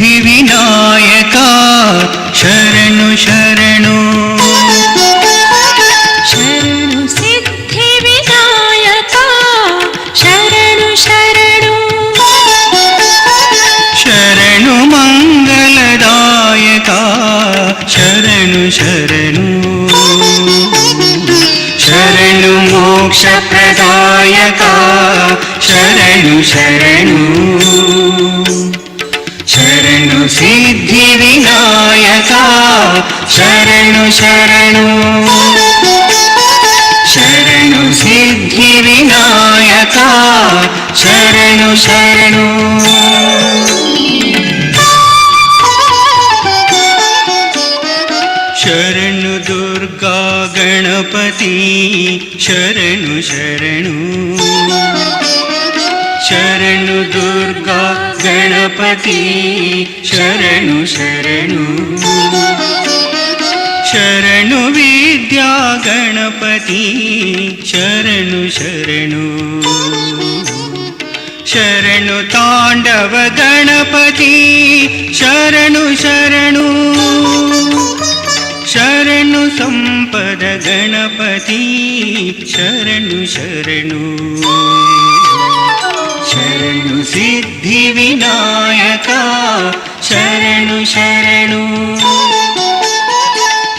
ಸಿದ್ಧಿವಿನಾಯಕ ಶರಣು ಶರಣು ಶರಣು ಸಿದ್ಧಿವಿನಾಯಕ ಶರಣು ಶರಣು ಶರಣು ಮಂಗಲದಾಯಕ ಶರಣು ಶರಣು ಶರಣು ಮೋಕ್ಷಪ್ರದಾಯಕ ಶರಣು ಶರಣು ಶರಣು ಸಿದ್ಧಿವಿನಾಯಕ ಶರಣು ಶರಣು ಶರಣು ಸಿದ್ಧಿವಿನಾಯಕ ಶರಣು ಶರಣು ಶರಣು ದುರ್ಗಾ ಗಣಪತಿ ಶರಣು ಶರಣು ಶರಣು ದುರ್ಗಾ ಗಣಪತಿ ಶರಣು ಶರಣು ಶರಣು ವಿದ್ಯಾ ಗಣಪತಿ ಶರಣು ಶರಣು ಶರಣು ತಾಂಡವ ಗಣಪತಿ ಶರಣು ಶರಣು ಶರಣು ಸಂಪದ ಗಣಪತಿ ಶರಣು ಶರಣು ಶರಣು ಸಿದ್ಧಿವಿನಾಯಕ ಶರಣು ಶರಣು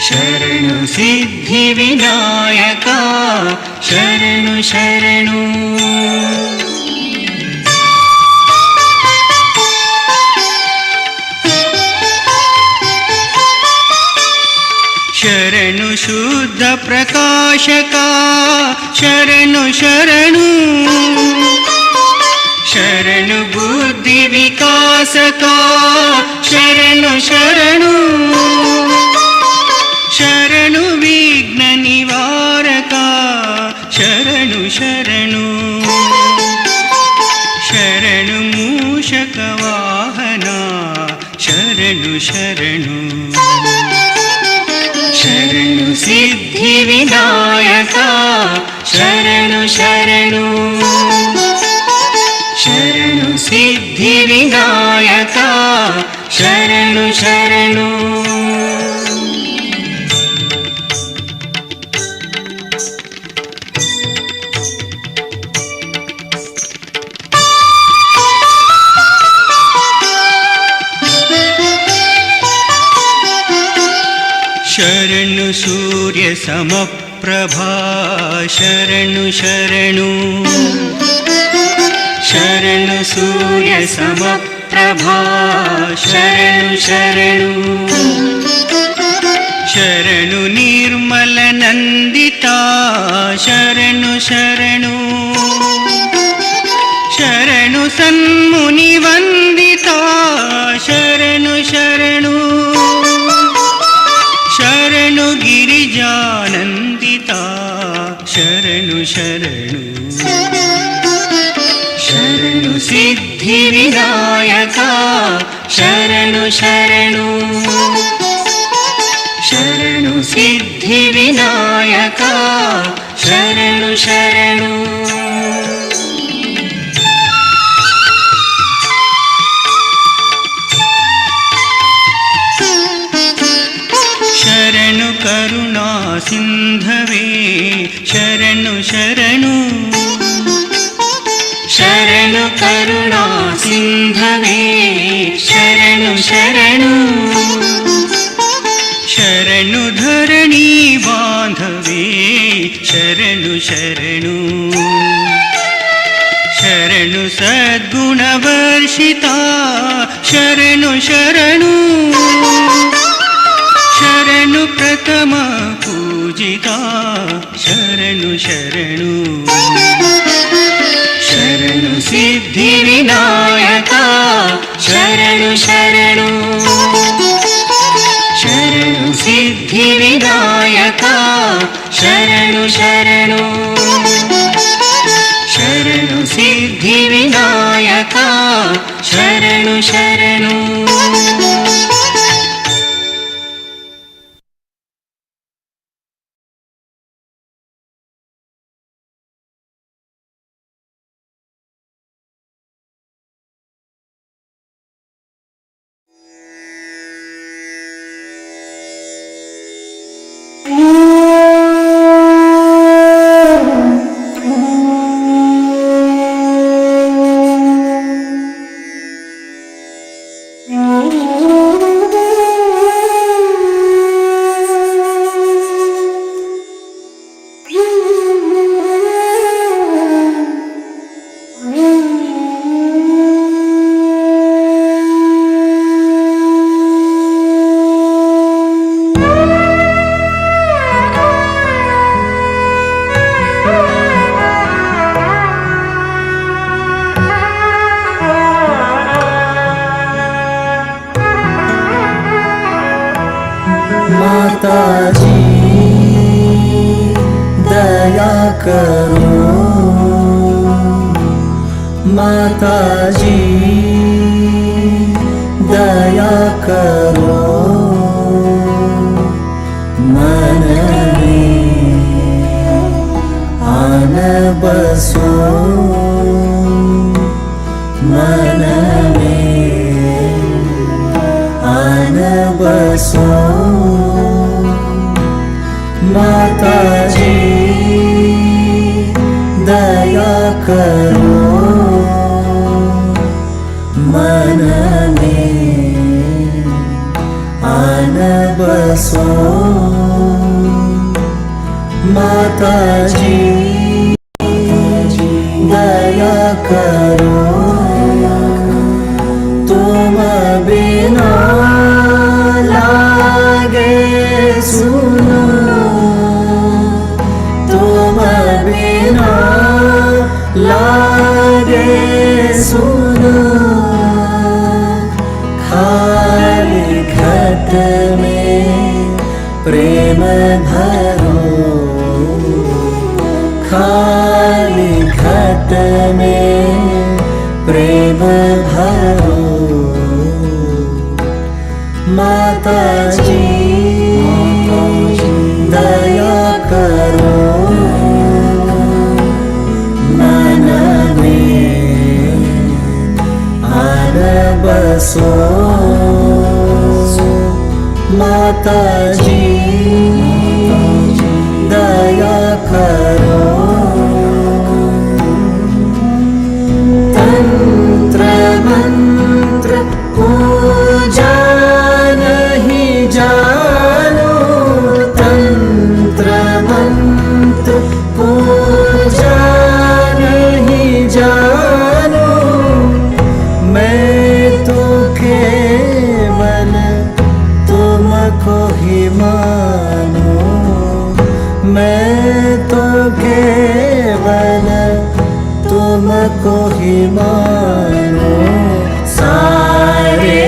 ಶರಣು ಸಿದ್ಧಿವಿನಾಯಕ ಶರಣು ಶರಣು ಶರಣು ಶುದ್ಧ ಪ್ರಕಾಶಕ ಶರಣು ಶರಣು ಶರಣು ಬುದ್ಧಿ ವಿಕಾಸಕ ಶರಣು ಶರಣು ಶರಣು ವಿಘ್ನ ನಿವಾರಕ ಶರಣು ಶರಣು ಶರಣು ಮೂಷಕ ವಾಹನ ಶರಣು ಶರಣು ಶರಣು ಸಿದ್ಧಿವಿನಾಯಕ ಶರಣು ಶರಣು ಶರಣು ಸಿದ್ಧಿವಿನಾಯಕ ಶರಣು ಶರಣು ಶರಣು ಸೂರ್ಯ ಸಮಪ್ರಭಾ ಶರಣು ಶರಣು ಶರಣು ಸೂರ್ಯ ಸಮಪ್ರಭಾ ಶರಣು ಶರಣು ಶರಣು ನಿರ್ಮಲ ನಂದಿತ ಶರಣು ಶರಣು ಶರಣು ಸನ್ಮುನಿ ವಂದಿತ ಶರಣು ಶರಣು ಶರಣು ಗಿರಿಜಾನಂದಿತ ಶರಣು ಶರಣು ಶರಣು ಸಿದ್ಧಿವಿನಾಯಕ ಶರಣು ಶರಣು ಶರಣು ಸಿದ್ಧಿವಿನಾಯಕ ಶರಣು ಶರಣು ಶರಣು ಕರುಣಾ ಸಿಂಧವೇ ಶರಣು ಶರಣು ಶರಣು ಕರುಣಾ ಸಿಂಧವೇ ಶರಣು ಶರಣು ಶರಣು ಧರಣಿ ಬಾಂಧವೇ ಶರಣು ಶರಣು ಶರಣು ಸದ್ಗುಣವರ್ಷಿತ ಶರಣು ಶರಣು ಶರಣು ಪ್ರಥಮ ಪೂಜಿತ पूजिता शरणु शरणु शरणु सिद्धिविनायका शरणु शरणु शरणु सिद्धिविनायका शरणु शरणु शरणु सिद्धिविनायका शरणु शरणु माताजी दया करो, माताजी दया करो, मन में आन बसो, मन में आन बसो। माताजी दया करो, मन में आन बसो। माताजी दया करो, तुम बिना लागे सुनो, तुम बिना लागे सुनो। खाली घट में प्रेम भरो, खाली घट में प्रेम भरो। माताजी दया करो, मन में आन बसो। माताजी दया करो, तंत्र मंत्र पूजा नहीं जानो, तंत्र मंत्र पूजा नहीं जानो। मैं तो केवल तुमको ही मानो, मैं तो केवल तुमको ही मानो। सारे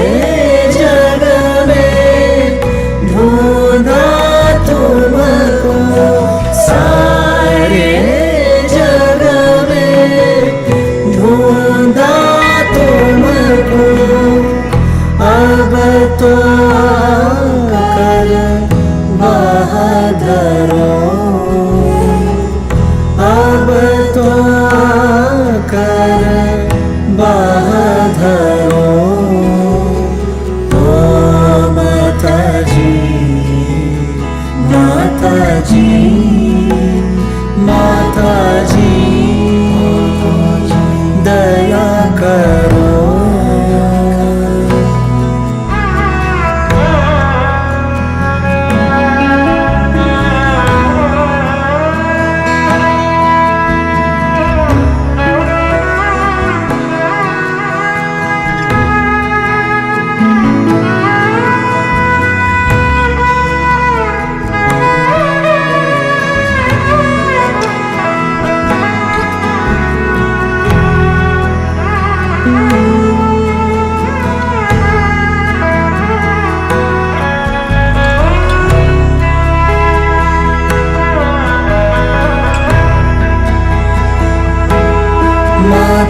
जग में ढूंढा तुमको, सारे जग में ढूंढा तुमको। अब तो आकर बहादुरो, अब तो आकर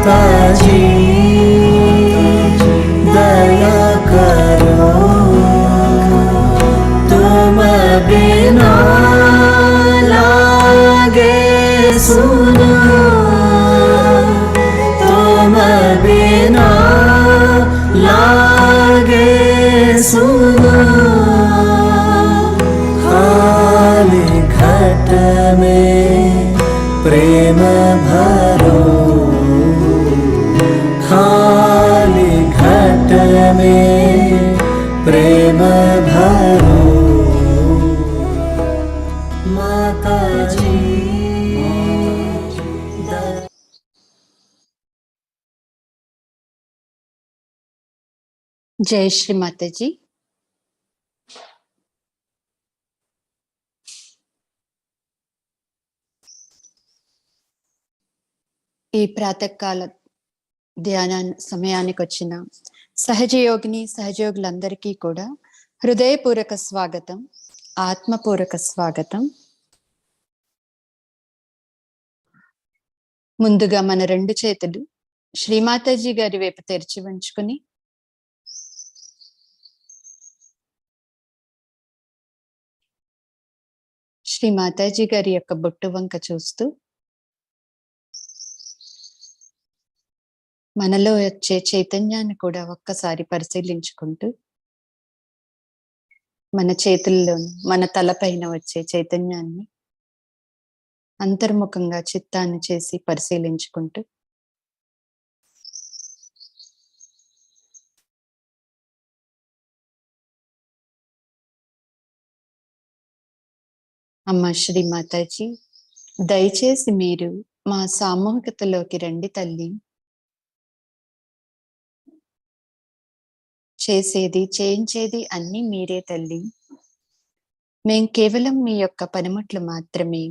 माता जी दया करो, तुम बिना लागे सुनो, तुम बिना लागे सुनो। खाली घट में प्रेम भरो, खाली घट में प्रेम भरो। माता जी जय श्री माता जी। ఈ ప్రాతకాల ధ్యాన సమయానికి వచ్చిన సహజయోగిని సహజయోగులందరికీ కూడా హృదయపూర్వక స్వాగతం, ఆత్మపూర్వక స్వాగతం. ముందుగా మన రెండు చేతులు శ్రీమాతాజీ గారి వైపు తెరిచి ఉంచుకుని శ్రీమాతాజీ గారి యొక్క బొట్టు వంక చూస్తూ మనలో వచ్చే చైతన్యాన్ని కూడా ఒక్కసారి పరిశీలించుకుంటూ, మన చేతుల్లో మన తలపైన వచ్చే చైతన్యాన్ని అంతర్ముఖంగా చిత్తాన్ని చేసి పరిశీలించుకుంటూ, అమ్మ శ్రీమాతాజీ దయచేసి మీరు మా సామూహికతలోకి రండి తల్లి. చేసేది చేయించేది అన్నీ మీరే తల్లి, మేం కేవలం మీ యొక్క పనిముట్లు మాత్రమే.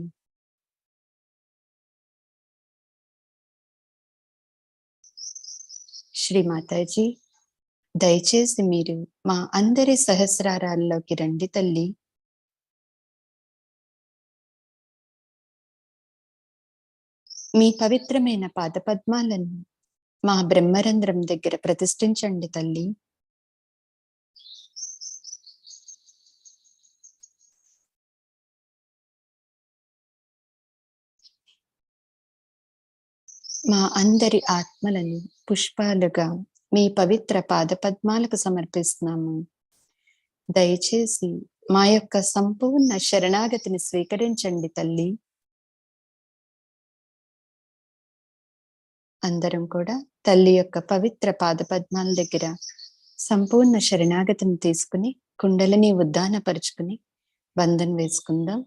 శ్రీమాతాజీ దయచేసి మీరు మా అందరి సహస్రారాల్లోకి రండి తల్లి. మీ పవిత్రమైన పాదపద్మాలను మా బ్రహ్మరంధ్రం దగ్గర ప్రతిష్ఠించండి తల్లి. మా అందరి ఆత్మలను పుష్పాలుగా మీ పవిత్ర పాదపద్మాలకు సమర్పిస్తున్నాము. దయచేసి మా యొక్క సంపూర్ణ శరణాగతిని స్వీకరించండి తల్లి. అందరం కూడా తల్లి యొక్క పవిత్ర పాదపద్మాల దగ్గర సంపూర్ణ శరణాగతిని తీసుకుని కుండలిని ఉద్దానపరుచుకుని బంధం వేసుకుందాం.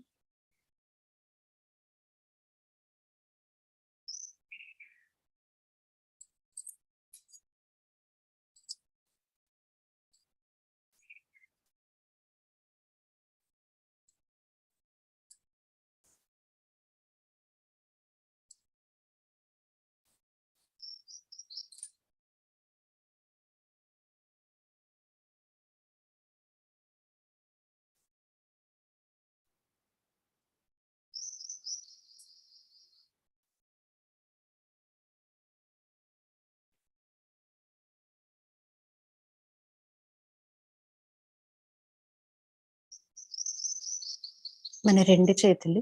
మన రెండు చేతులు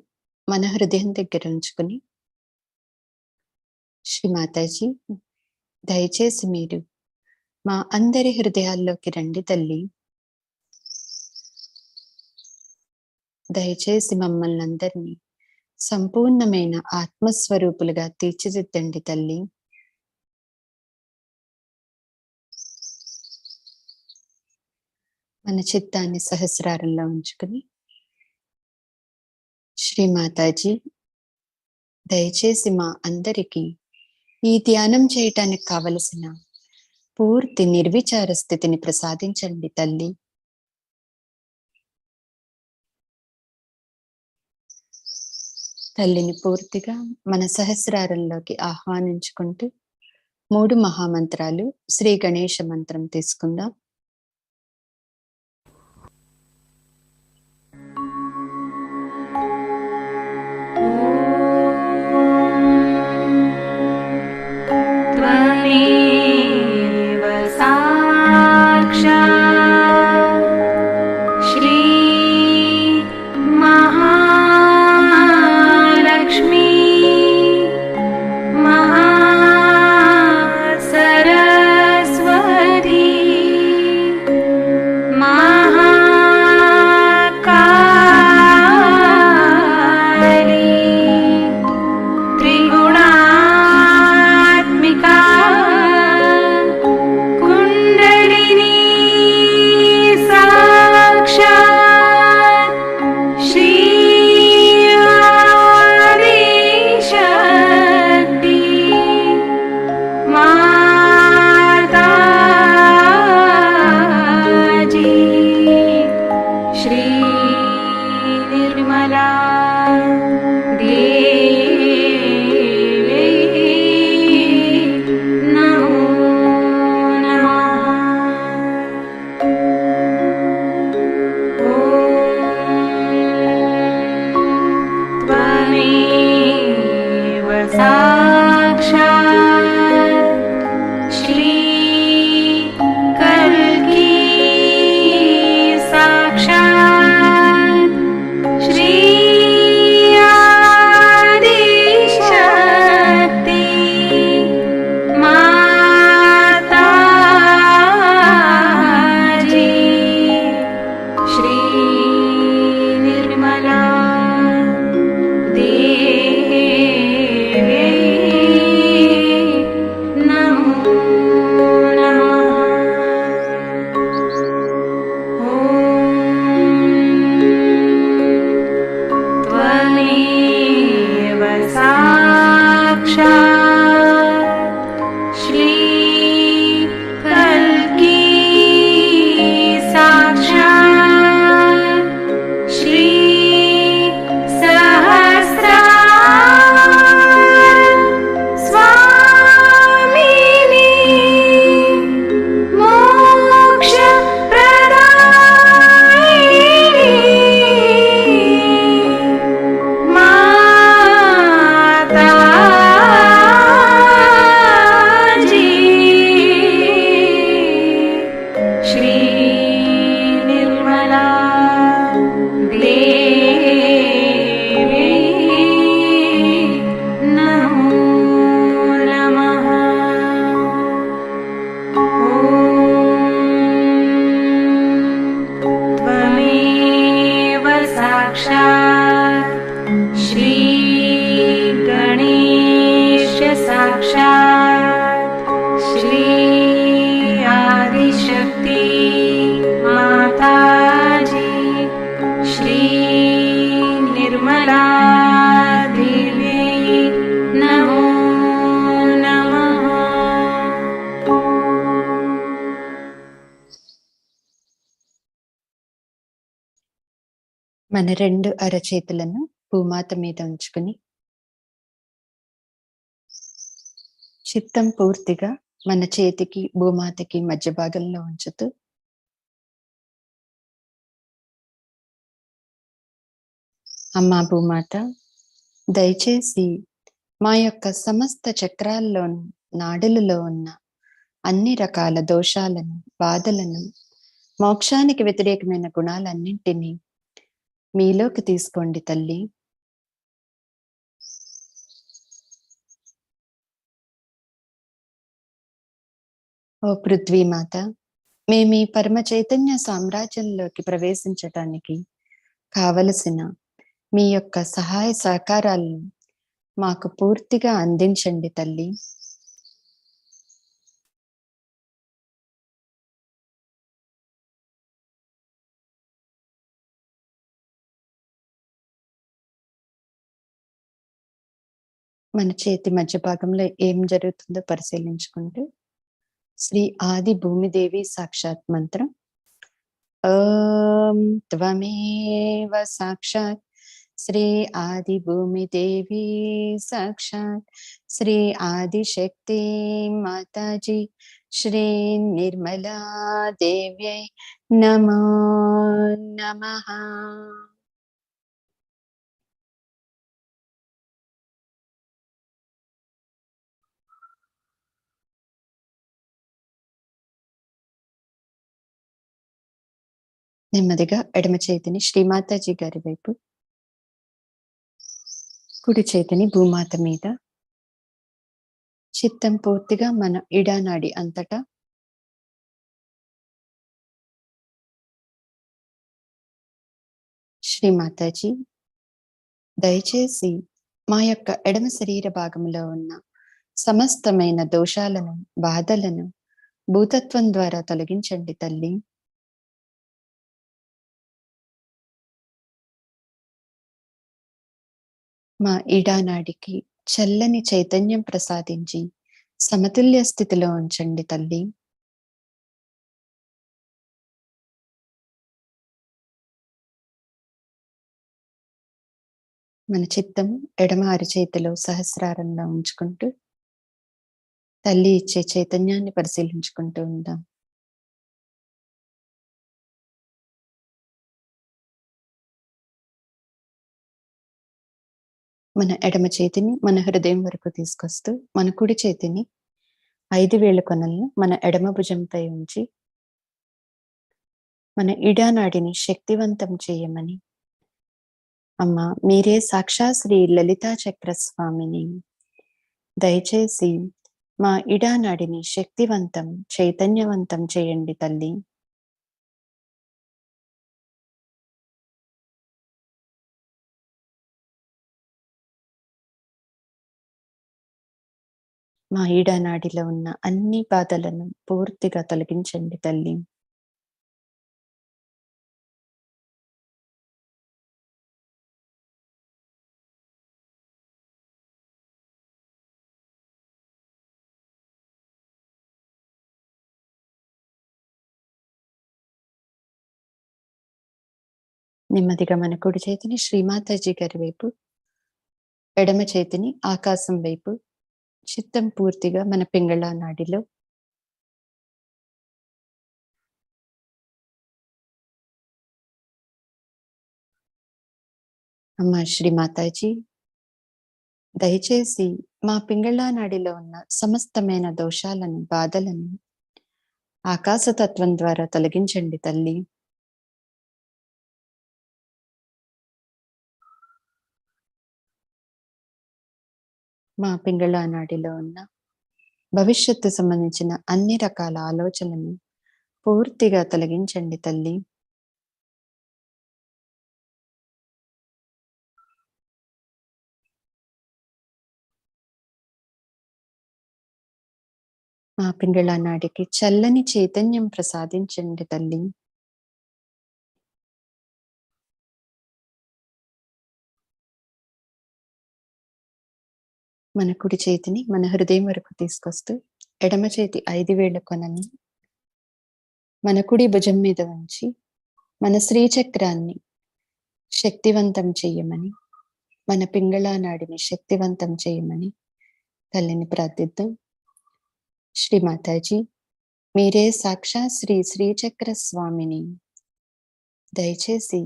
మన హృదయం దగ్గర ఉంచుకుని, శ్రీమాతాజీ దయచేసి మీరు మా అందరి హృదయాల్లోకి రండి తల్లి. దయచేసి మమ్మల్ని అందరినీ సంపూర్ణమైన ఆత్మస్వరూపులుగా తీర్చిదిద్దండి తల్లి. మన చిత్తాన్ని సహస్రారంలో ఉంచుకుని, శ్రీమాతాజీ దయచేసి మా అందరికీ ఈ ధ్యానం చేయటానికి కావలసిన పూర్తి నిర్విచార స్థితిని ప్రసాదించండి తల్లి. తల్లిని పూర్తిగా మన సహస్రారంలోకి ఆహ్వానించుకుంటూ 3 మహామంత్రాలు శ్రీ గణేష మంత్రం తీసుకుందాం. साक्षात् श्री कल्की साक्षात् श्री आदिशक्ति माताजी श्री निर्मला देवी नमो नमः। ॐ त्वमेव साक्षात् श्री कल्की साक्षात् श्री सहस्रार स्वामिनी मोक्ष माताजी श्री निर्मला देवी नमो नमः। ॐ त्वमेव साक्षात् श्री गणेश साक्षात् श्री आदिशक्ति माताजी श्री निर्मला देवी नमो नमः। మన 2 అరచేతులను భూమాత మీద ఉంచుకుని చిత్తం పూర్తిగా మన చేతికి భూమాతకి మధ్య భాగంలో ఉంచుతూ అమ్మా భూమాత, దయచేసి మా యొక్క సమస్త చక్రాల్లోను నాడులలో ఉన్న అన్ని రకాల దోషాలను, బాధలను, మోక్షానికి వ్యతిరేకమైన గుణాలన్నింటినీ మీలోకి తీసుకోండి తల్లి. ఓ పృథ్వీమాత, మేము ఈ పరమ చైతన్య సామ్రాజ్యంలోకి ప్రవేశించటానికి కావలసిన మీ యొక్క సహాయ సహకారాలను మాకు పూర్తిగా అందించండి తల్లి. మన చేతి మధ్య భాగంలో ఏం జరుగుతుందో పరిశీలించుకుంటూ శ్రీ ఆది భూమిదేవి సాక్షాత్ మంత్రం ఓం త్వమేవ సాక్షాత్ శ్రీ ఆది భూమిదేవి సాక్షాత్ శ్రీ ఆదిశక్తి మాతాజీ శ్రీ నిర్మలా దేవ్యై నమో నమః. నెమ్మదిగా ఎడమ చేతిని శ్రీమాతాజీ గారి వైపు, కుడి చేతిని భూమాత మీద, చిత్తం పూర్తిగా మన ఇడానాడి అంతటా శ్రీమాతాజీ, దయచేసి మా యొక్క ఎడమ శరీర భాగంలో ఉన్న సమస్తమైన దోషాలను, బాధలను భూతత్వం ద్వారా తొలగించండి తల్లి. మా ఈడానాడికి చల్లని చైతన్యం ప్రసాదించి సమతుల్య స్థితిలో ఉంచండి తల్లి. మన చిత్తం ఎడమ అరచేతిలో సహస్రారంలో ఉంచుకుంటూ తల్లి ఇచ్చే చైతన్యాన్ని పరిశీలించుకుంటూ ఉందాం. మన ఎడమ చేతిని మన హృదయం వరకు తీసుకొస్తూ మన కుడి చేతిని 5 వేళ్ల కొనలను మన ఎడమ భుజంపై ఉంచి మన ఇడానాడిని శక్తివంతం చేయమని అమ్మ మీరే సాక్షాత్ శ్రీ లలితా చక్ర స్వామిని దయచేసి మా ఇడానాడిని శక్తివంతం చైతన్యవంతం చేయండి తల్లి. మా ఈడానాడిలో ఉన్న అన్ని బాధలను పూర్తిగా తొలగించండి తల్లి. నెమ్మదిగా మన కుడి చేతిని శ్రీమాతాజీ గారి వైపు, ఎడమ చేతిని ఆకాశం వైపు, చిత్తం పూర్తిగా మన పింగళ నాడిలో అమ్మ శ్రీమాతాజీ దయచేసి మా పింగళ నాడిలో ఉన్న సమస్తమైన దోషాలను బాధలను ఆకాశతత్వం ద్వారా తొలగించండి తల్లి. మా పింగళ నాడిలో ఉన్న భవిష్యత్తు సంబంధించిన అన్ని రకాల ఆలోచనలను పూర్తిగా తొలగించండి తల్లి. మా పింగళ నాడికి చల్లని చైతన్యం ప్రసాదించండి తల్లి. మన కుడి చేతిని మన హృదయం వరకు తీసుకొస్తూ ఎడమ చేతి 5 వేళ్ల కొనని మన కుడి భుజం మీద ఉంచి మన శ్రీచక్రాన్ని శక్తివంతం చెయ్యమని, మన పింగళ నాడిని శక్తివంతం చేయమని తల్లిని ప్రార్థిద్దాం. శ్రీమాతాజీ మీరే సాక్షాత్ శ్రీ శ్రీచక్ర స్వామిని దయచేసి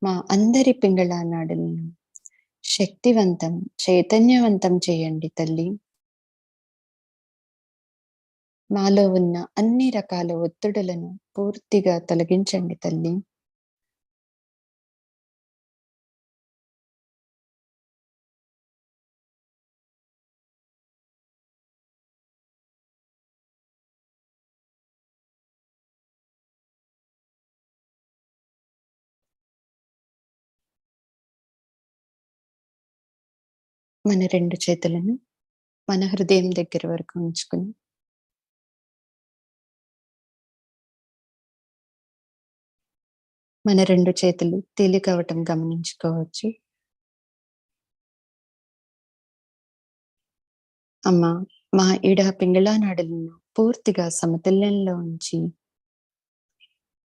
మా అందరి పింగళ నాడులను శక్తివంతం చైతన్యవంతం చేయండి తల్లి. మాలో ఉన్న అన్ని రకాల ఒత్తిడులను పూర్తిగా తొలగించండి తల్లి. మన 2 చేతులను మన హృదయం దగ్గర వరకు ఉంచుకుని మన 2 చేతులు తేలికవటం గమనించుకోవచ్చు. అమ్మ మా ఈడ పింగళ నాడులను పూర్తిగా సమతుల్యంలో ఉంచి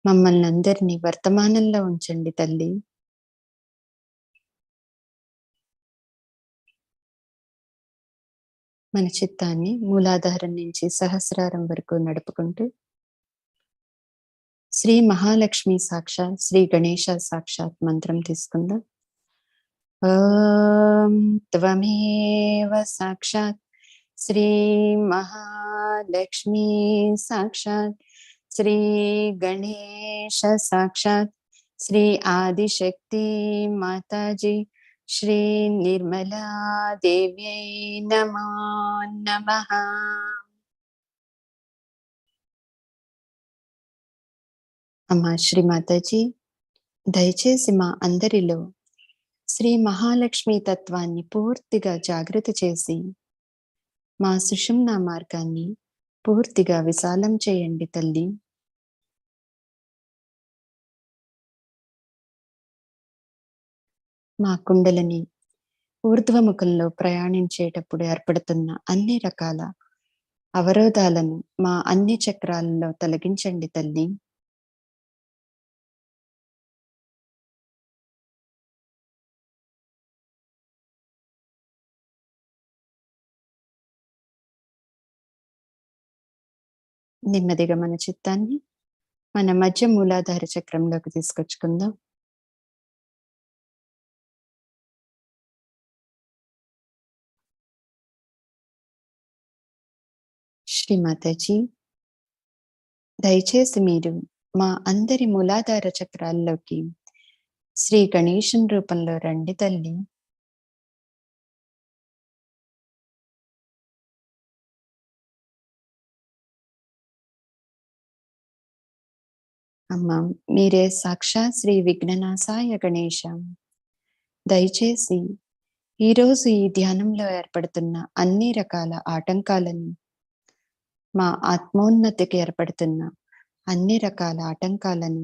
మమ్మల్ని అందరినీ వర్తమానంలో ఉంచండి తల్లి. మన చిత్తాన్ని మూలాధారం నుంచి సహస్రారం వరకు నడుపుకుంటూ శ్రీ మహాలక్ష్మి సాక్షాత్ శ్రీ గణేశ సాక్షాత్ మంత్రం తీసుకుందాం. ఓం త్వమేవ సాక్షాత్ శ్రీ మహాలక్ష్మి సాక్షాత్ శ్రీ గణేశ సాక్షాత్ శ్రీ ఆదిశక్తి మాతాజీ శ్రీ నిర్మలా దేవ్యై నమో నమః. అమ్మా శ్రీమాతాజీ దయచేసి మా అందరిలో శ్రీ మహాలక్ష్మి తత్వాన్ని పూర్తిగా జాగృతి చేసి మా సుషుమ్నా మార్గాన్ని పూర్తిగా విశాలం చేయండి తల్లి. మా కుండలని ఊర్ధ్వముఖంలో ప్రయాణించేటప్పుడు ఏర్పడుతున్న అన్ని రకాల అవరోధాలను మా అన్ని చక్రాలలో తొలగించండి తల్లి. నెమ్మదిగా మన చిత్తాన్ని మన మధ్య మూలాధార చక్రంలోకి తీసుకొచ్చుకుందాం. శ్రీమాతాజీ, దయచేసి మీరు మా అందరి మూలాధార చక్రాల్లోకి శ్రీ గణేశం రూపంలో రండి తల్లి. అమ్మ, మీరే సాక్షాత్ శ్రీ విఘ్ననాశాయ గణేశం. దయచేసి ఈరోజు ఈ ధ్యానంలో ఏర్పడుతున్న అన్ని రకాల ఆటంకాలను, మా ఆత్మోన్నతికి ఏర్పడుతున్న అన్ని రకాల ఆటంకాలను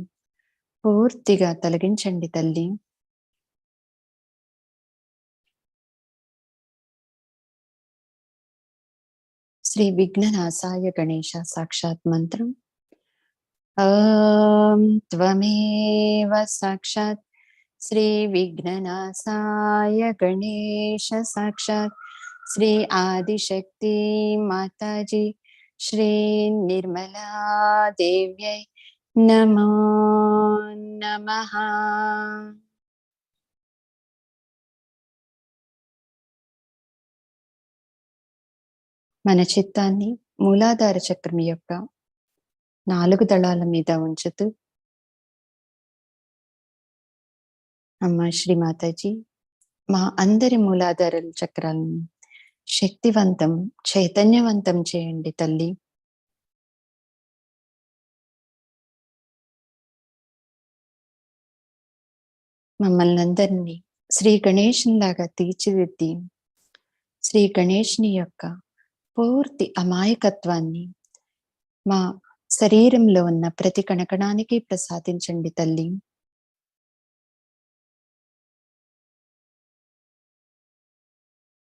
పూర్తిగా తొలగించండి తల్లి. శ్రీ విఘ్ననాశాయ గణేశ సాక్షాత్ మంత్రం. ఓం త్వమేవ సాక్షాత్ శ్రీ విఘ్ననాశాయ గణేశ సాక్షాత్ శ్రీ ఆదిశక్తి మాతాజీ శ్రీ నిర్మలా దేవ్యై నమో నమః. మన చిత్తాన్ని మూలాధార చక్రం యొక్క 4 దళాల మీద ఉంచుతూ, అమ్మ శ్రీమాతాజీ, మా అందరి మూలాధార చక్రాలను శక్తివంతం, చైతన్యవంతం చేయండి తల్లి. మమ్మల్ని అందరినీ శ్రీ గణేశునిలాగా తీర్చిదిద్ది, శ్రీ గణేశుని యొక్క పూర్తి అమాయకత్వాన్ని మా శరీరంలో ఉన్న ప్రతి కణకణానికి ప్రసాదించండి తల్లి.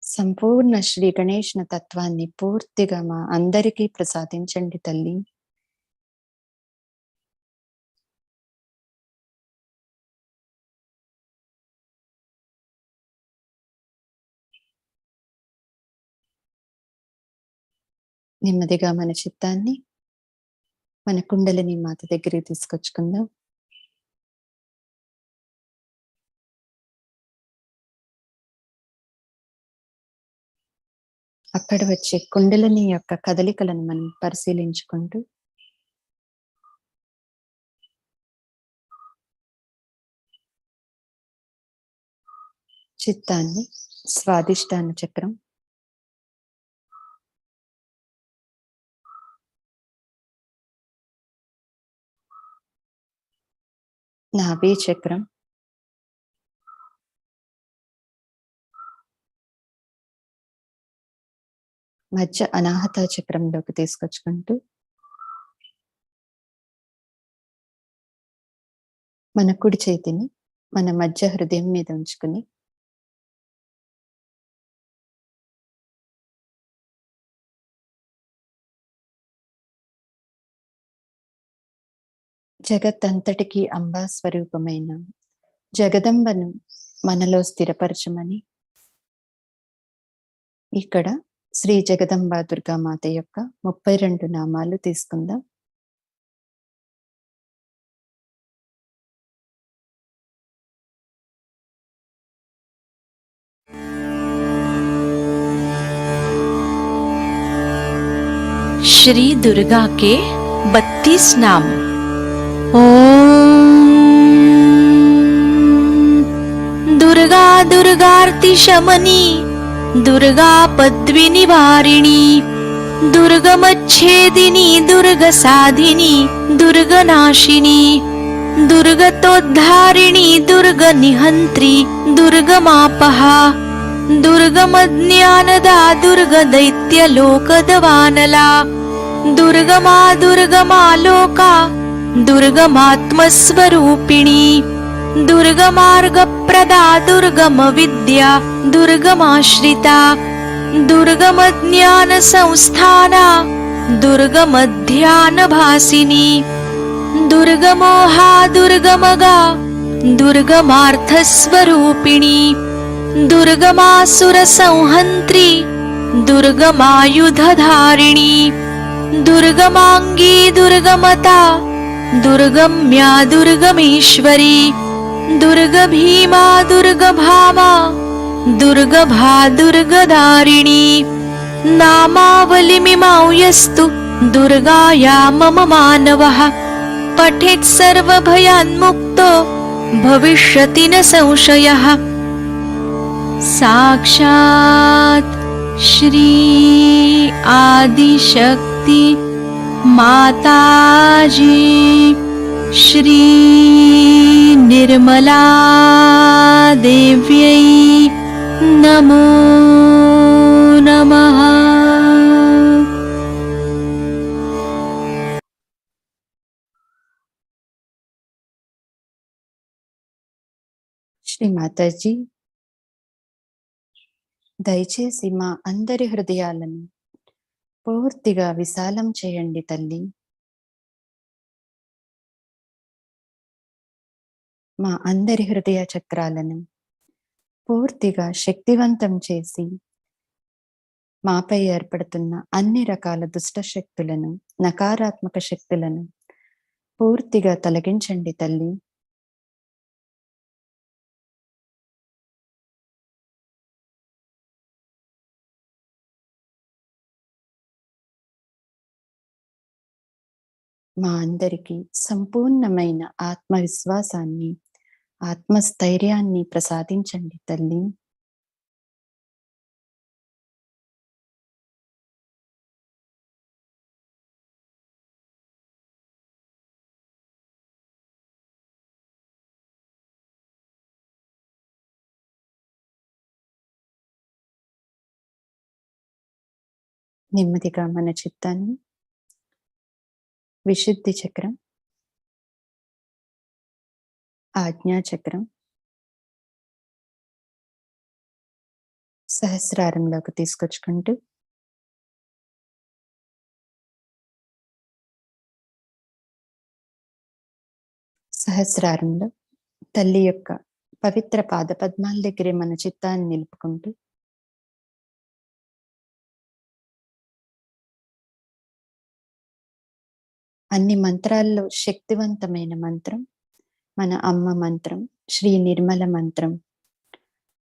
సంపూర్ణ శ్రీ గణేశుని తత్వాన్ని పూర్తిగా మా అందరికీ ప్రసాదించండి తల్లి. నెమ్మదిగా మన చిత్తాన్ని మన కుండలిని మాత దగ్గరికి తీసుకొచ్చుకుందాం. అక్కడ వచ్చే కుండలిని యొక్క కదలికలను మనం పరిశీలించుకుంటూ, చిత్తాన్ని స్వాదిష్టాన చక్రం, నాభి చక్రం, మధ్య అనాహత చక్రంలోకి తీసుకొచ్చుకుంటూ, మన కుడి చేతిని మన మధ్య హృదయం మీద ఉంచుకుని జగత్తంతటికీ అంబా స్వరూపమైన జగదంబను మనలో స్థిరపరచమని, ఇక్కడ శ్రీ జగదంబ దుర్గామాత యొక్క 32 నామాలు తీసుకుందాం. श्री दुर्गा के 32 नाम। ओम दुर्गा दुर्गार्ति शमनी, दुर्गा पद्विनिवारिणी, दुर्गमच्छेदिनी, दुर्गसाधिनी, दुर्गनाशिनी, दुर्गतोद्धारिणी, दुर्गनिहन्त्री, दुर्गमापहा, दुर्गमज्ञानदा, दुर्गदैत्यलोकदवानला, दुर्गमा दुर्गमालोका, दुर्गमात्मस्वरूपिणी, दुर्गमार्गप्रदा, दुर्गमविद्या, दुर्गमाश्रिता, दुर्गमज्ञानसंस्थाना, दुर्गमध्यानभासिनी, दुर्गमोहा, दुर्गमगा, दुर्गमार्थस्वरूपिणी, दुर्गमासुरसंहन्त्री, दुर्गमायुधधारिणी, दुर्गमाङ्गी, दुर्गमता, दुर्गम्या, दुर्गमेश्वरी, दुर्गभीमा, दुर्गभामा, दुर्गभा, दुर्गधारिणी, नामावलिमिमां यस्तु दुर्गाया मम मानवः पठेत् सर्वभयान्मुक्तो भविष्यति न संशयः। साक्षात् श्री आदिशक्ति माताजी श्री निर्मला देव्यै नमो नमः। శ్రీ మాతాజీ, దయచేసి మా అందరి హృదయాలను పూర్తిగా విశాలం చేయండి తల్లి. మా అందరి హృదయ చక్రాలను పూర్తిగా శక్తివంతం చేసి మాపై ఏర్పడుతున్న అన్ని రకాల దుష్ట శక్తులను, నకారాత్మక శక్తులను పూర్తిగా తొలగించండి తల్లి. మా అందరికీ సంపూర్ణమైన ఆత్మవిశ్వాసాన్ని, ఆత్మస్థైర్యాన్ని ప్రసాదించండి తల్లి. నెమ్మదిగా మన చిత్తాన్ని విశుద్ధి చక్రం, ఆజ్ఞా చక్రం, సహస్రారంలోకి తీసుకొచ్చుకుంటూ సహస్రారంలో తల్లి యొక్క పవిత్ర పాదపద్మాల దగ్గరే మన చిత్తాన్ని నిలుపుకుంటూ అన్ని మంత్రాల్లో శక్తివంతమైన మంత్రం మన అమ్మ మంత్రం, శ్రీ నిర్మల మంత్రం,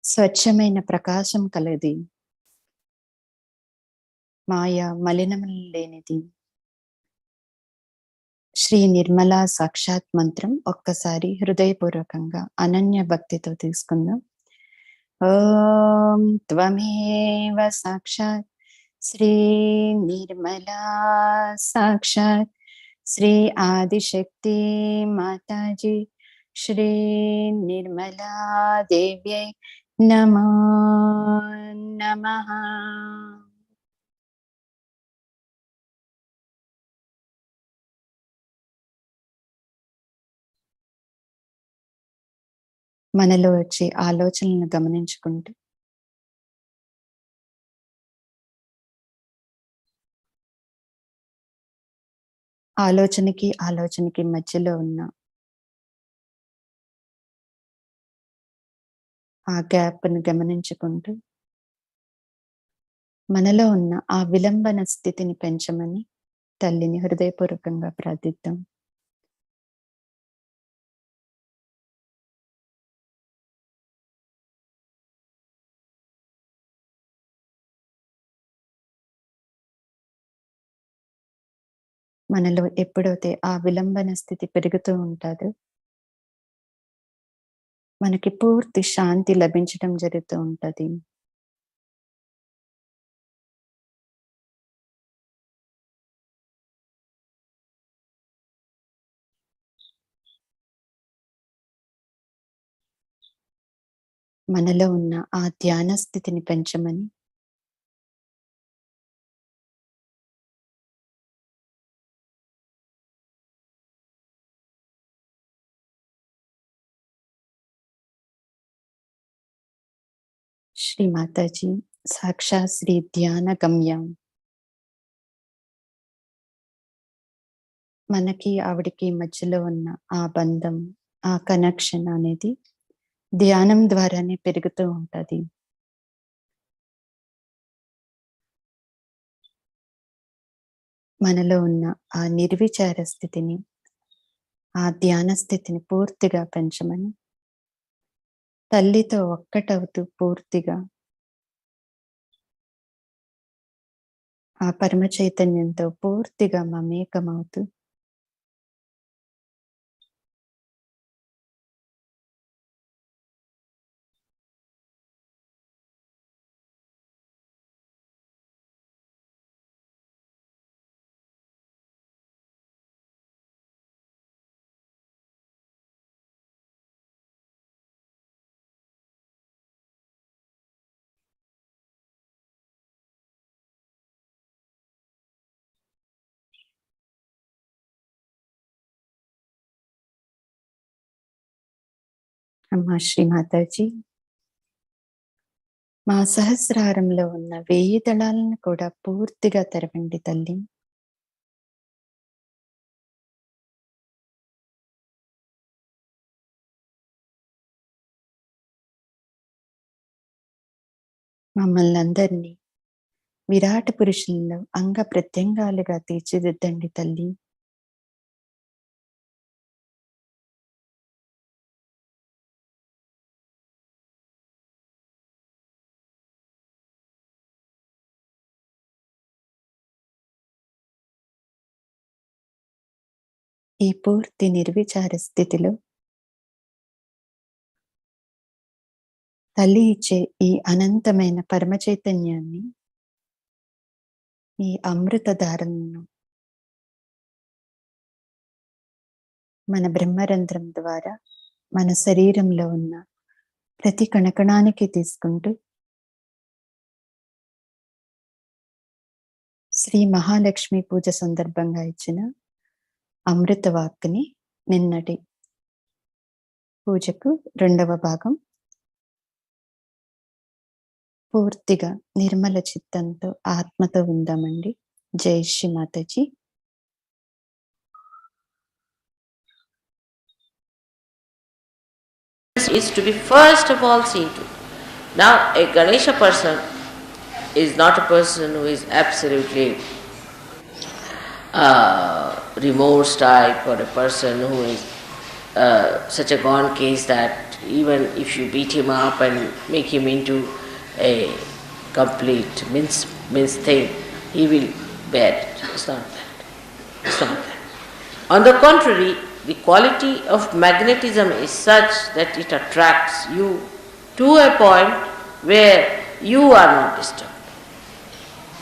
స్వచ్ఛమైన ప్రకాశం కలది, మాయ మలినములు లేనిది శ్రీ నిర్మల సాక్షాత్ మంత్రం ఒక్కసారి హృదయపూర్వకంగా అనన్య భక్తితో తీసుకుందాం. ఓం త్వమేవ సాక్షాత్ శ్రీ నిర్మలా సాక్షాత్ శ్రీ ఆదిశక్తి మాతాజీ శ్రీ నిర్మలా దేవ్యై నమో నమః. మనలో వచ్చే ఆలోచనలను గమనించుకుంటూ ఆలోచనకి మధ్యలో ఉన్న ఆ గ్యాప్ను గమనించుకుంటూ మనలో ఉన్న ఆ విలంబన స్థితిని పెంచమని తల్లిని హృదయపూర్వకంగా ప్రార్థిద్దాం. మనలో ఎప్పుడైతే ఆ విలంబన స్థితి పెరుగుతూ ఉంటుందో మనకి పూర్తి శాంతి లభించడం జరుగుతూ ఉంటుంది. మనలో ఉన్న ఆ ధ్యాన స్థితిని పెంచమని శ్రీ మాతాజీ సాక్షాత్ శ్రీ ధ్యాన గమ్యం, మనకి ఆవిడికి మధ్యలో ఉన్న ఆ బంధం, ఆ కనెక్షన్ అనేది ధ్యానం ద్వారానే పెరుగుతూ ఉంటుంది. మనలో ఉన్న ఆ నిర్విచార స్థితిని, ఆ ధ్యాన స్థితిని పూర్తిగా పెంచమని తల్లితో ఒక్కటవుతూ పూర్తిగా ఆ పరమ చైతన్యంతో పూర్తిగా మమేకమవుతూ అమ్మా శ్రీమాతాజీ, మా సహస్రారంలో ఉన్న 1000 దళాలను కూడా పూర్తిగా తెరవండి తల్లి. మమ్మల్ని అందరినీ విరాట పురుషుల్లో అంగ ప్రత్యంగాలుగా తీర్చిదిద్దండి తల్లి. ఈ పూర్తి నిర్విచార స్థితిలో తల్లి ఇచ్చే ఈ అనంతమైన పరమ చైతన్యాన్ని, ఈ అమృత ధారలను మన బ్రహ్మరంధ్రం ద్వారా మన శరీరంలో ఉన్న ప్రతి కణకణానికి తీసుకుంటూ శ్రీ మహాలక్ష్మి పూజ సందర్భంగా ఇచ్చిన అమృత వాక్కుని నిన్నటి పూజకు 2వ భాగం పూర్తిగా నిర్మల చిత్తంతో ఆత్మతో ఉందామండి. జై Shri Mataji. Is to be first of all seen to. Now, a Ganesha person is not a person who is absolutely remorse type, or a person who is such a gone case that even if you beat him up and make him into a complete mince thing, he will bear it. It's not that. It's not that. On the contrary, the quality of magnetism is such that it attracts you to a point where you are not disturbed.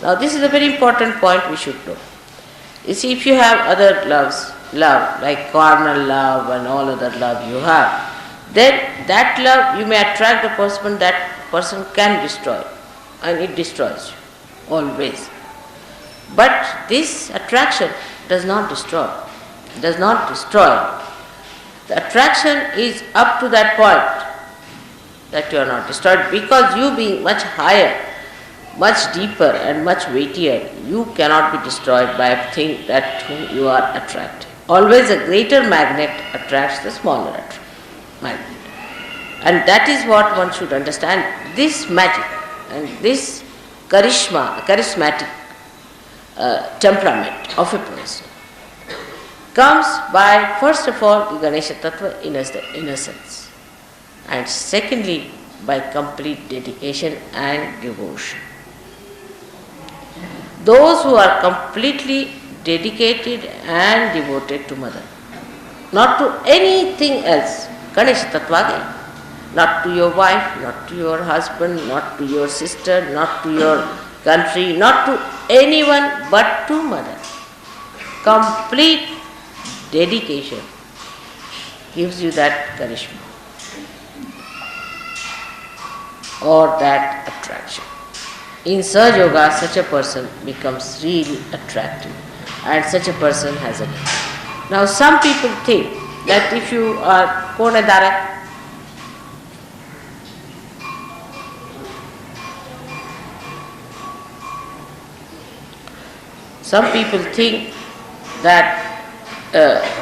Now this is a very important point we should know. You see, if you have other love like carnal love and all other love you have, then that love you may attract the person, that person can destroy, and it destroys you, always. But this attraction does not destroy. Does not destroy. The attraction is up to that point that you are not destroyed, because you being much higher, much deeper and much weightier, you cannot be destroyed by a thing that whom you are attracting. Always a greater magnet attracts the smaller magnet. And that is what one should understand. This magic and this charismatic temperament of a person comes by, first of all, the Ganesha Tattva innocence, and secondly, by complete dedication and devotion. Those who are completely dedicated and devoted to Mother, not to anything else, Ganesha Tattva again, not to your wife, not to your husband, not to your sister, not to your country, not to anyone but to Mother. Complete dedication gives you that charisma or that attraction. In Sahaja Yoga, such a person becomes really attractive, and such a person has a name. Now some people think that if you are Konadara, some people think that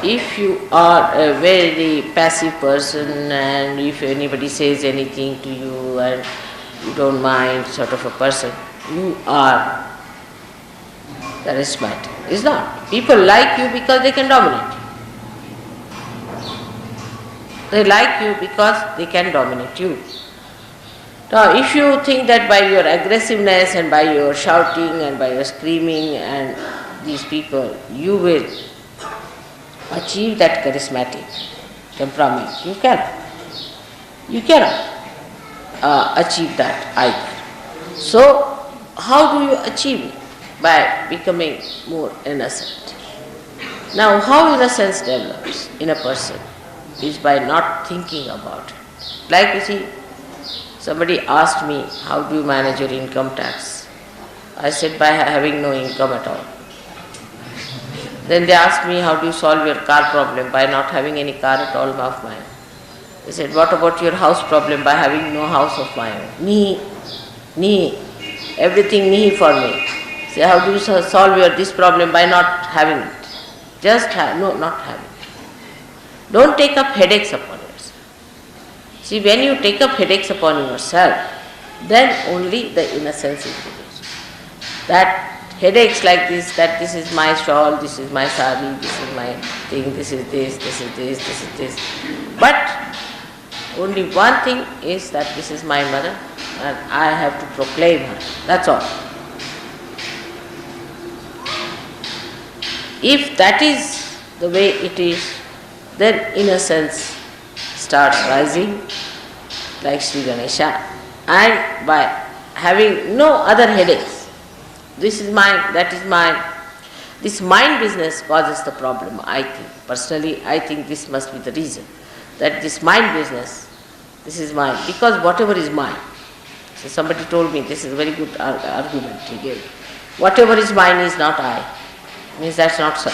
if you are a very passive person, and if anybody says anything to you and you don't mind, sort of a person, you are charismatic. It's not. People like you because they can dominate you. They like you because they can dominate you. Now, if you think that by your aggressiveness and by your shouting and by your screaming and these people, you will achieve that charismatic temperament, you cannot. You cannot achieve that either. So, how do you achieve it? By becoming more innocent. Now, how innocence develops in a person is by not thinking about it. Like you see, somebody asked me, how do you manage your income tax? I said, by having no income at all. Then they asked me, how do you solve your car problem? By not having any car at all of mine. They said, what about your house problem? By having no house of my own. Me, everything me for me. Say, how do you solve this problem? By not having it. Just not having it. Don't take up headaches upon yourself. See, when you take up headaches upon yourself, then only the innocence is reduced. That headaches like this, that this is my shawl, this is my sari, this is my thing, this is this, this is this, this is this. But only one thing is that this is my mother and I have to proclaim her. That's all. If that is the way it is, then innocence starts rising like Sri Ganesha, and by having no other headaches. This is mine, that is mine. This mind business causes the problem, I think. Personally, I think this must be the reason. That this mind business, this is mine. Because whatever is mine. So somebody told me, this is a very good argument he gave. Whatever is mine is not I. Means that's not so.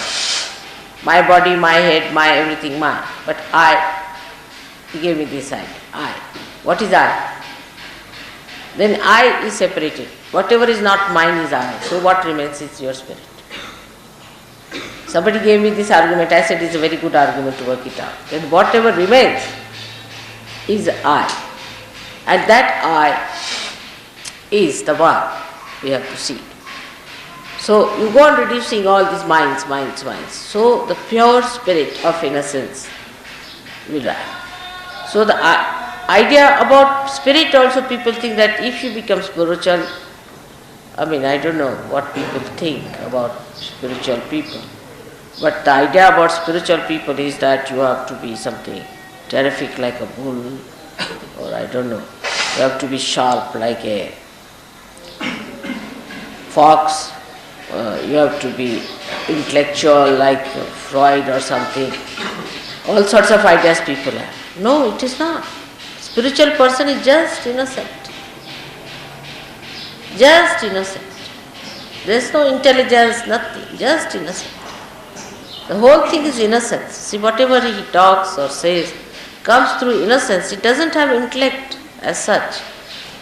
My body, my head, my everything, mine. But I, he gave me this idea. I. What is I? Then I is separated. Whatever is not mine is I. So what remains is your spirit. Somebody gave me this argument. I said it's a very good argument to work it out. Then whatever remains is I. And that I is the one we have to see. So you go on reducing all these minds. So the pure spirit of innocence will rise. So the idea about spirit also, people think that if you become spiritual, I don't know what people think about spiritual people. But the idea about spiritual people is that you have to be something terrific like a bull, or I don't know, you have to be sharp like a fox, you have to be intellectual like Freud or something. All sorts of ideas people have. No, it is not. Spiritual person is just innocent. Just innocent. There is no intelligence, nothing, just innocent. The whole thing is innocence. See, whatever he talks or says comes through innocence. It doesn't have intellect as such,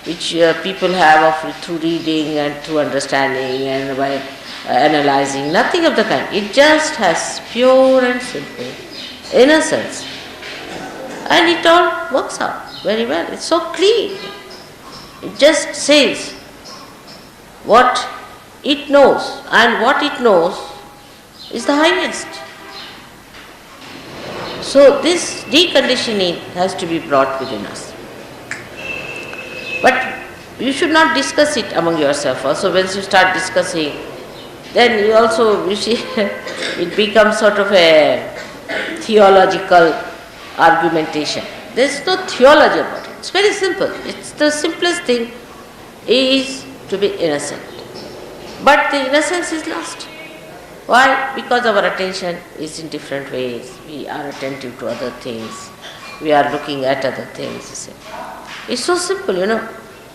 which people have through reading and through understanding and by analyzing. Nothing of the kind. It just has pure and simple innocence. And it all works out very well. It's so clean. It just says what it knows, and what it knows is the highest. So this deconditioning has to be brought within us. But you should not discuss it among yourself. Also, once you start discussing, then you see, it becomes sort of a theological argumentation. There is no theology about it. It's very simple. It's the simplest thing is to be innocent. But the innocence is lost. Why? Because our attention is in different ways. We are attentive to other things. We are looking at other things. You see. It's so simple,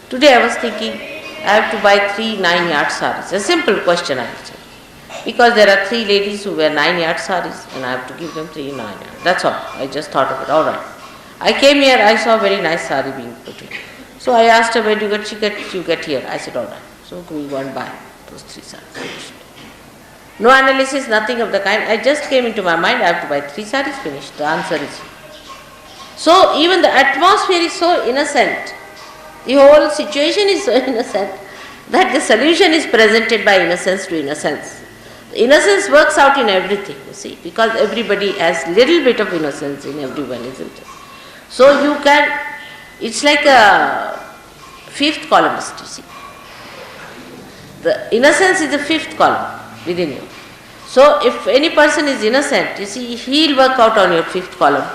Today I was thinking, I have to buy 3 9-yard saris. A simple question I answered. Because there are 3 ladies who wear 9-yard saris and I have to give them 3 9-yard. That's all. I just thought of it. All right. I came here, I saw a very nice sari being put in. So I asked her, where do you get? She get, you get here. I said, all right. So we go and buy those 3 saris. No analysis, nothing of the kind. I just came into my mind, I have to buy 3 saris, finished. The answer is here. So even the atmosphere is so innocent. The whole situation is so innocent that the solution is presented by innocence to innocence. Innocence works out in everything, you see, because everybody has little bit of innocence in everyone, isn't it? So you can, it's like fifth columnist, you see. The innocence is the fifth column within you. So if any person is innocent, you see, he'll work out on your fifth column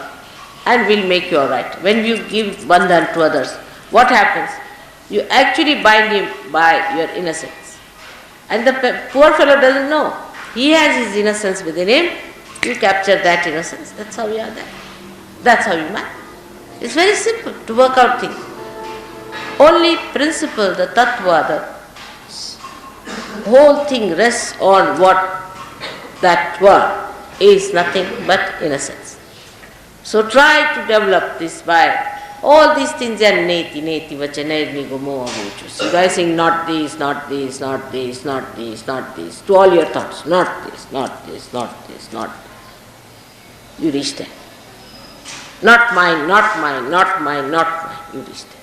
and will make you alright. When you give bandhan to others, what happens? You actually bind him by your innocence. And the poor fellow doesn't know. He has his innocence within him. You capture that innocence. That's how you are there. That's how you manage. It's very simple to work out things. Only principle, the tattva, the whole thing rests on what that word is nothing but innocence. So try to develop this by all these things are neti, neti, vachanai, nigomo, avuchus. You guys saying not this, not this, not this, not this, not this, to all your thoughts. Not this, not this, not this, not this. You reach there. Not mine, not mine, not mine, not mine. You reach there.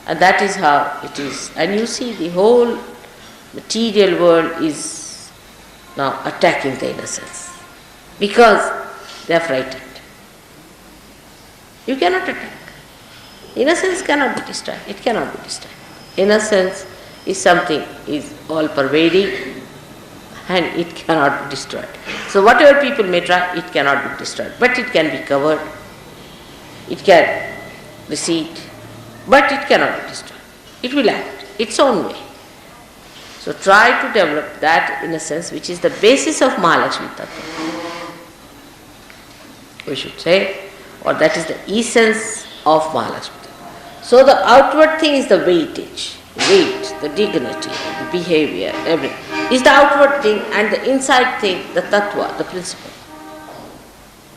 And that is how it is. And you see the whole material world is now attacking the innocence because they are frightened. You cannot attack. Innocence cannot be destroyed. It cannot be destroyed. Innocence is something, is all pervading and it cannot be destroyed. So whatever people may try, it cannot be destroyed. But it can be covered, it can recede, but it cannot be destroyed. It will act its own way. So try to develop that innocence which is the basis of Mahalakshmi Tattva. We should say, or that is the essence of Mahalakshmi Tattva. So the outward thing is the weightage, weight, the dignity, the behavior, everything is the outward thing, and the inside thing, the tattva, the principle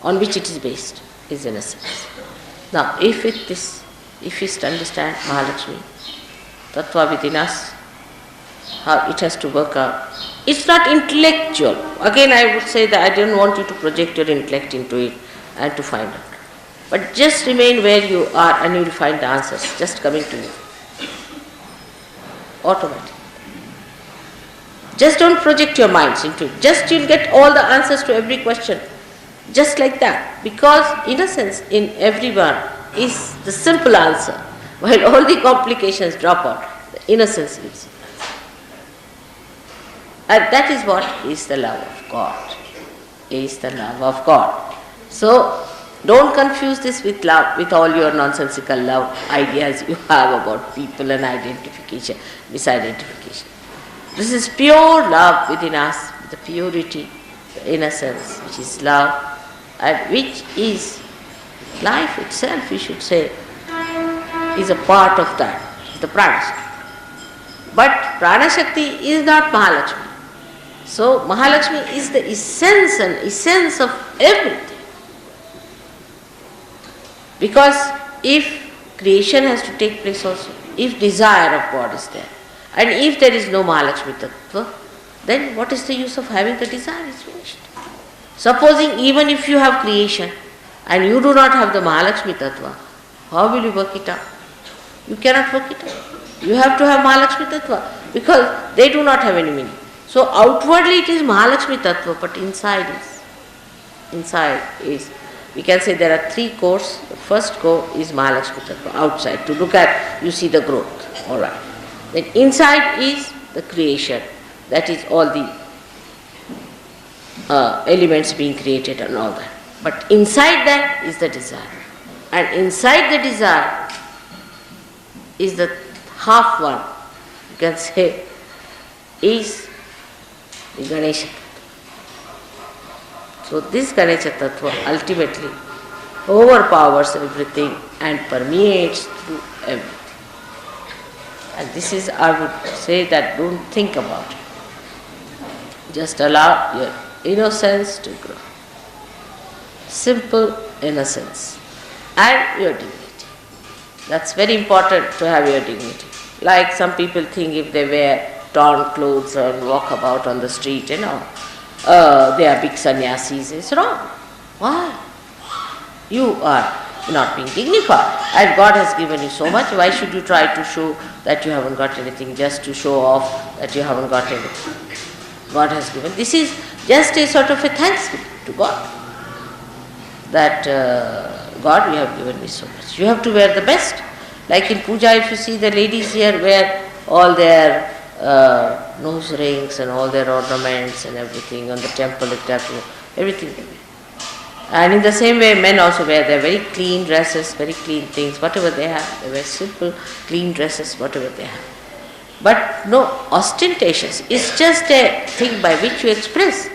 on which it is based, is innocence. Now, if we understand Mahalakshmi Tattva within us, how it has to work out. It's not intellectual. Again, I would say that I don't want you to project your intellect into it and to find out. But just remain where you are and you will find the answers just coming to you. Automatically. Just don't project your minds into it. Just you'll get all the answers to every question. Just like that. Because innocence in everyone is the simple answer. While all the complications drop out, the innocence is. And that is what is the love of God. Is the love of God. So, don't confuse this with love, with all your nonsensical love ideas you have about people and identification, misidentification. This is pure love within us, the purity, the innocence, which is love, and which is life itself, we should say, is a part of that, the Prana Shakti. But Prana Shakti is not Mahalakshmi. So Mahalakshmi is the essence and essence of everything. Because if creation has to take place also, if desire of God is there, and if there is no Mahalakshmi Tattva, then what is the use of having the desire? It's finished. Supposing even if you have creation and you do not have the Mahalakshmi Tattva, how will you work it out? You cannot work it out. You have to have Mahalakshmi Tattva because they do not have any meaning. So outwardly it is Mahalakshmi Tattva, but inside is, we can say there are three cores. The first core is Mahalakshmi Tattva, outside. To look at, you see the growth. Alright. Then inside is the creation. That is all the elements being created and all that. But inside that is the desire. And inside the desire is the half one, you can say, is the Ganesha Tattva. So this Ganesha Tattva ultimately overpowers everything and permeates through everything. And this is, I would say that don't think about it. Just allow your innocence to grow. Simple innocence and your dignity. That's very important to have your dignity. Like some people think if they wear torn clothes and walk about on the street, they are big sannyasis. It's wrong. Why? You are not being dignified. And God has given you so much. Why should you try to show that you haven't got anything, just to show off that you haven't got anything? God has given. This is just a sort of a thanks to God. That God, you have given me so much. You have to wear the best. Like in puja, if you see the ladies here wear all their nose rings and all their ornaments and everything on the temple, everything they wear. And in the same way, men also wear their very clean dresses, very clean things, whatever they have. They wear simple, clean dresses, whatever they have. But no ostentatious. It's just a thing by which you express.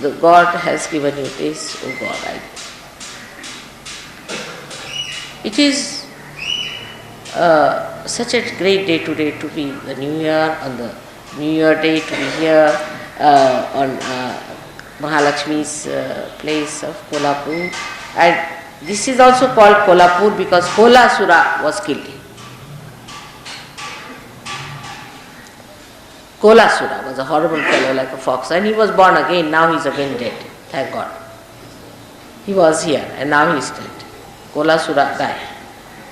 The God has given you this, oh God, it is such a great day today to be the New Year, on the New Year day to be here on Mahalakshmi's place of Kolhapur. And this is also called Kolhapur because Kolasura was killed. Kolasura was a horrible fellow like a fox, and he was born again. Now he is again dead. Thank God. He was here and now he is dead. Kolasura died.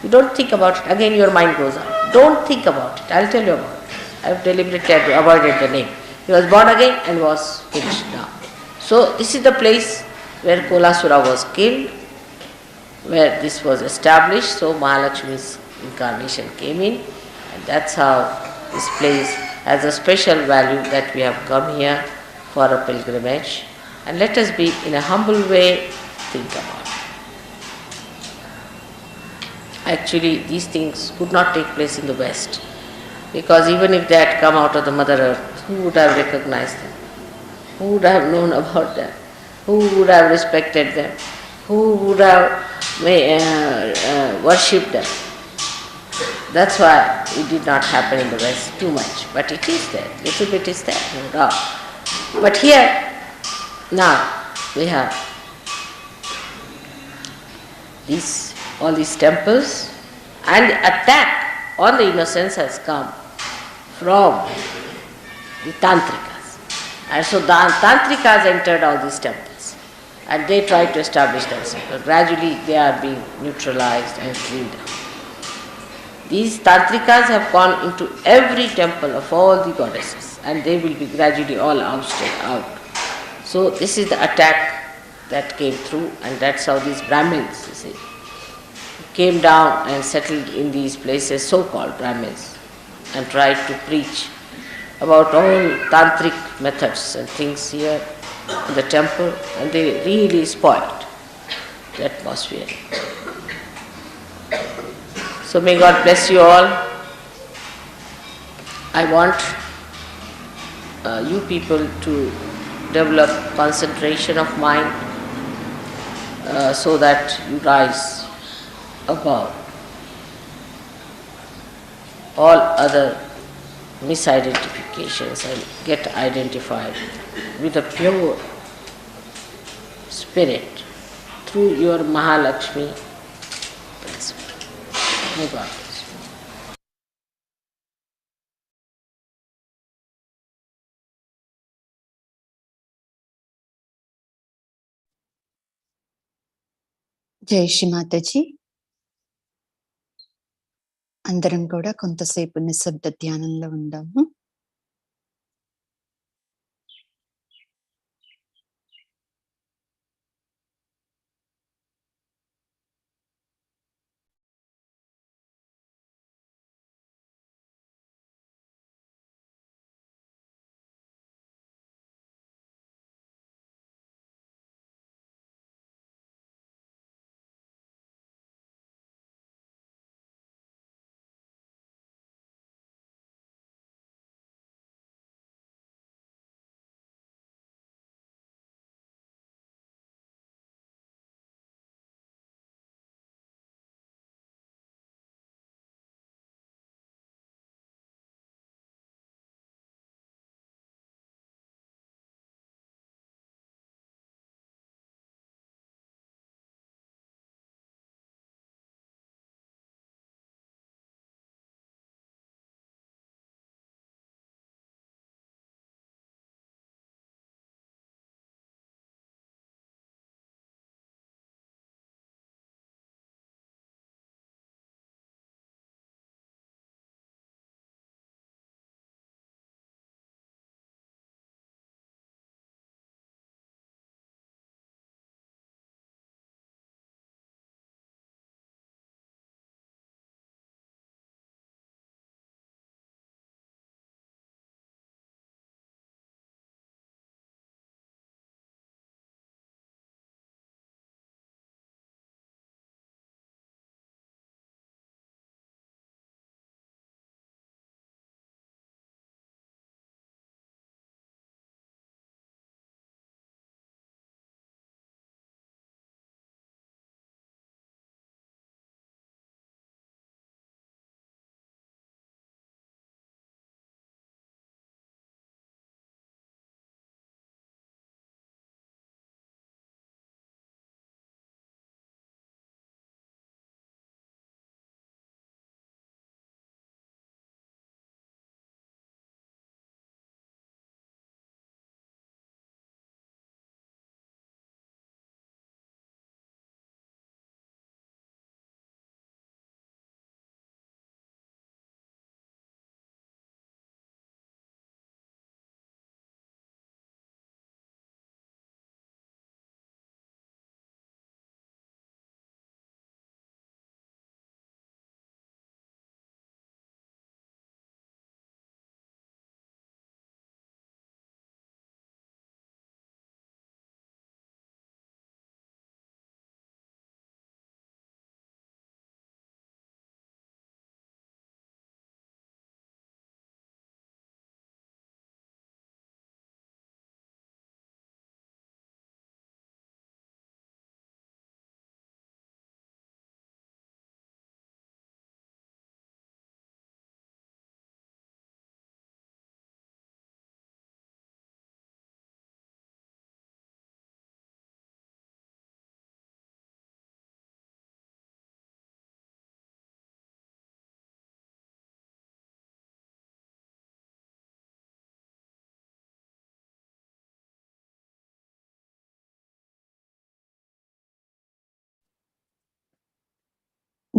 You don't think about it. Again your mind goes on. Don't think about it. I'll tell you about it. I have deliberately avoided the name. He was born again and was finished now. So this is the place where Kolasura was killed, where this was established. So Mahalakshmi's incarnation came in, and that's how this place has a special value that we have come here for a pilgrimage. And let us be in a humble way think about it. Actually, these things could not take place in the West, because even if they had come out of the Mother Earth, who would have recognized them? Who would have known about them? Who would have respected them? Who would have worshipped them? That's why it did not happen in the West too much. But it is there, little bit is there, no doubt. But here, now, we have all these temples, and the attack on the innocence has come from the Tantrikas. And so the Tantrikas entered all these temples and they tried to establish themselves. But gradually they are being neutralized and cleaned up. These Tantrikas have gone into every temple of all the goddesses and they will be gradually all ousted out. So this is the attack that came through, and that's how these Brahmins, you see, came down and settled in these places, so-called Brahmins, and tried to preach about all tantric methods and things here in the temple, and they really spoiled the atmosphere. So may God bless you all. I want you people to develop concentration of mind so that you rise above all other misidentifications and get identified with a pure spirit through your Mahalakshmi principle. May God bless you. జై శ్రీ మాతాజీ. అందరం కూడా కొంతసేపు నిశ్శబ్ద ధ్యానంలో ఉందాము.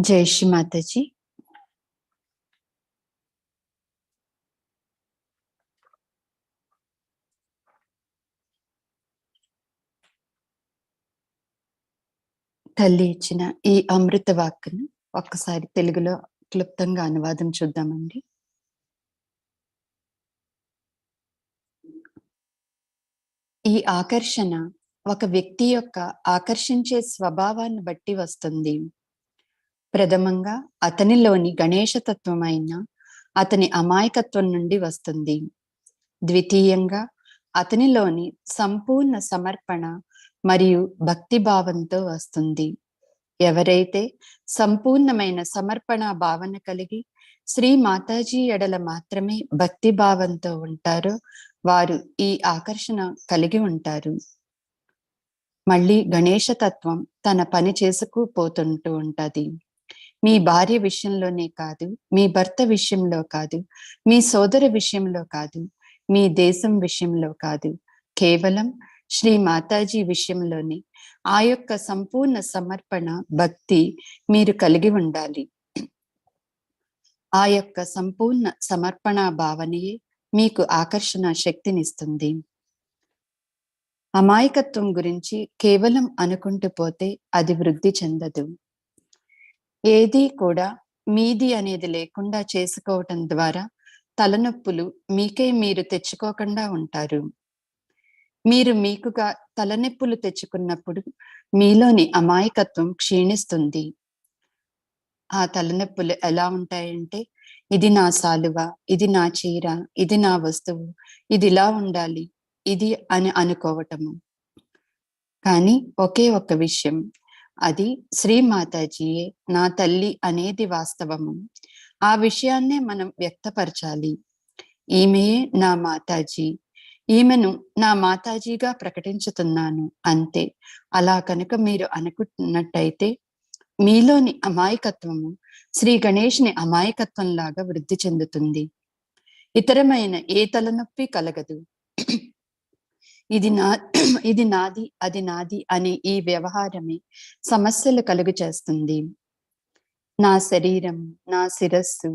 జై శ్రీ మాతాజీ. తల్లి ఇచ్చిన ఈ అమృత వాక్కును ఒక్కసారి తెలుగులో క్లుప్తంగా అనువాదం చూద్దామండి. ఈ ఆకర్షణ ఒక వ్యక్తి యొక్క ఆకర్షించే స్వభావాన్ని బట్టి వస్తుంది. ప్రథమంగా అతనిలోని గణేశతత్వమైన అతని అమాయకత్వం నుండి వస్తుంది. ద్వితీయంగా అతనిలోని సంపూర్ణ సమర్పణ మరియు భక్తిభావంతో వస్తుంది. ఎవరైతే సంపూర్ణమైన సమర్పణ భావన కలిగి శ్రీ మాతాజీ ఎడల మాత్రమే భక్తి భావంతో ఉంటారో వారు ఈ ఆకర్షణ కలిగి ఉంటారు. మళ్ళీ గణేశతత్వం తన పని చేసుకు పోతుంటూ ఉంటది. మీ భార్య విషయంలోనే కాదు, మీ భర్త విషయంలో కాదు, మీ సోదరి విషయంలో కాదు, మీ దేశం విషయంలో కాదు, కేవలం శ్రీ మాతాజీ విషయంలోనే ఆ యొక్క సంపూర్ణ సమర్పణ భక్తి మీరు కలిగి ఉండాలి. ఆ యొక్క సంపూర్ణ సమర్పణ భావనయే మీకు ఆకర్షణ శక్తినిస్తుంది. అమాయకత్వం గురించి కేవలం అనుకుంటూ పోతే అది వృద్ధి చెందదు. ఏది కూడా మీది అనేది లేకుండా చేసుకోవటం ద్వారా తలనొప్పులు మీకే మీరు తెచ్చుకోకుండా ఉంటారు. మీరు మీకుగా తలనొప్పులు తెచ్చుకున్నప్పుడు మీలోని అమాయకత్వం క్షీణిస్తుంది. ఆ తలనొప్పులు ఎలా ఉంటాయంటే, ఇది నా సాలువ, ఇది నా చీర, ఇది నా వస్తువు, ఇది ఇలా ఉండాలి, ఇది అని అనుకోవటము. కానీ ఒకే ఒక్క విషయం, అది శ్రీ మాతాజీయే నా తల్లి అనేది వాస్తవము. ఆ విషయాన్నే మనం వ్యక్తపరచాలి. ఈమెయే నా మాతాజీ, ఈమెను నా మాతాజీగా ప్రకటించుతున్నాను అంతే. అలా కనుక మీరు అనుకున్నట్టయితే మీలోని అమాయకత్వము శ్రీ గణేష్ని అమాయకత్వంలాగా వృద్ధి చెందుతుంది. ఇతరమైన ఏ తలనొప్పి కలగదు. ఇది నాది, అది నాది అనే ఈ వ్యవహారమే సమస్యలు కలుగు చేస్తుంది. నా శరీరం, నా శిరస్సు,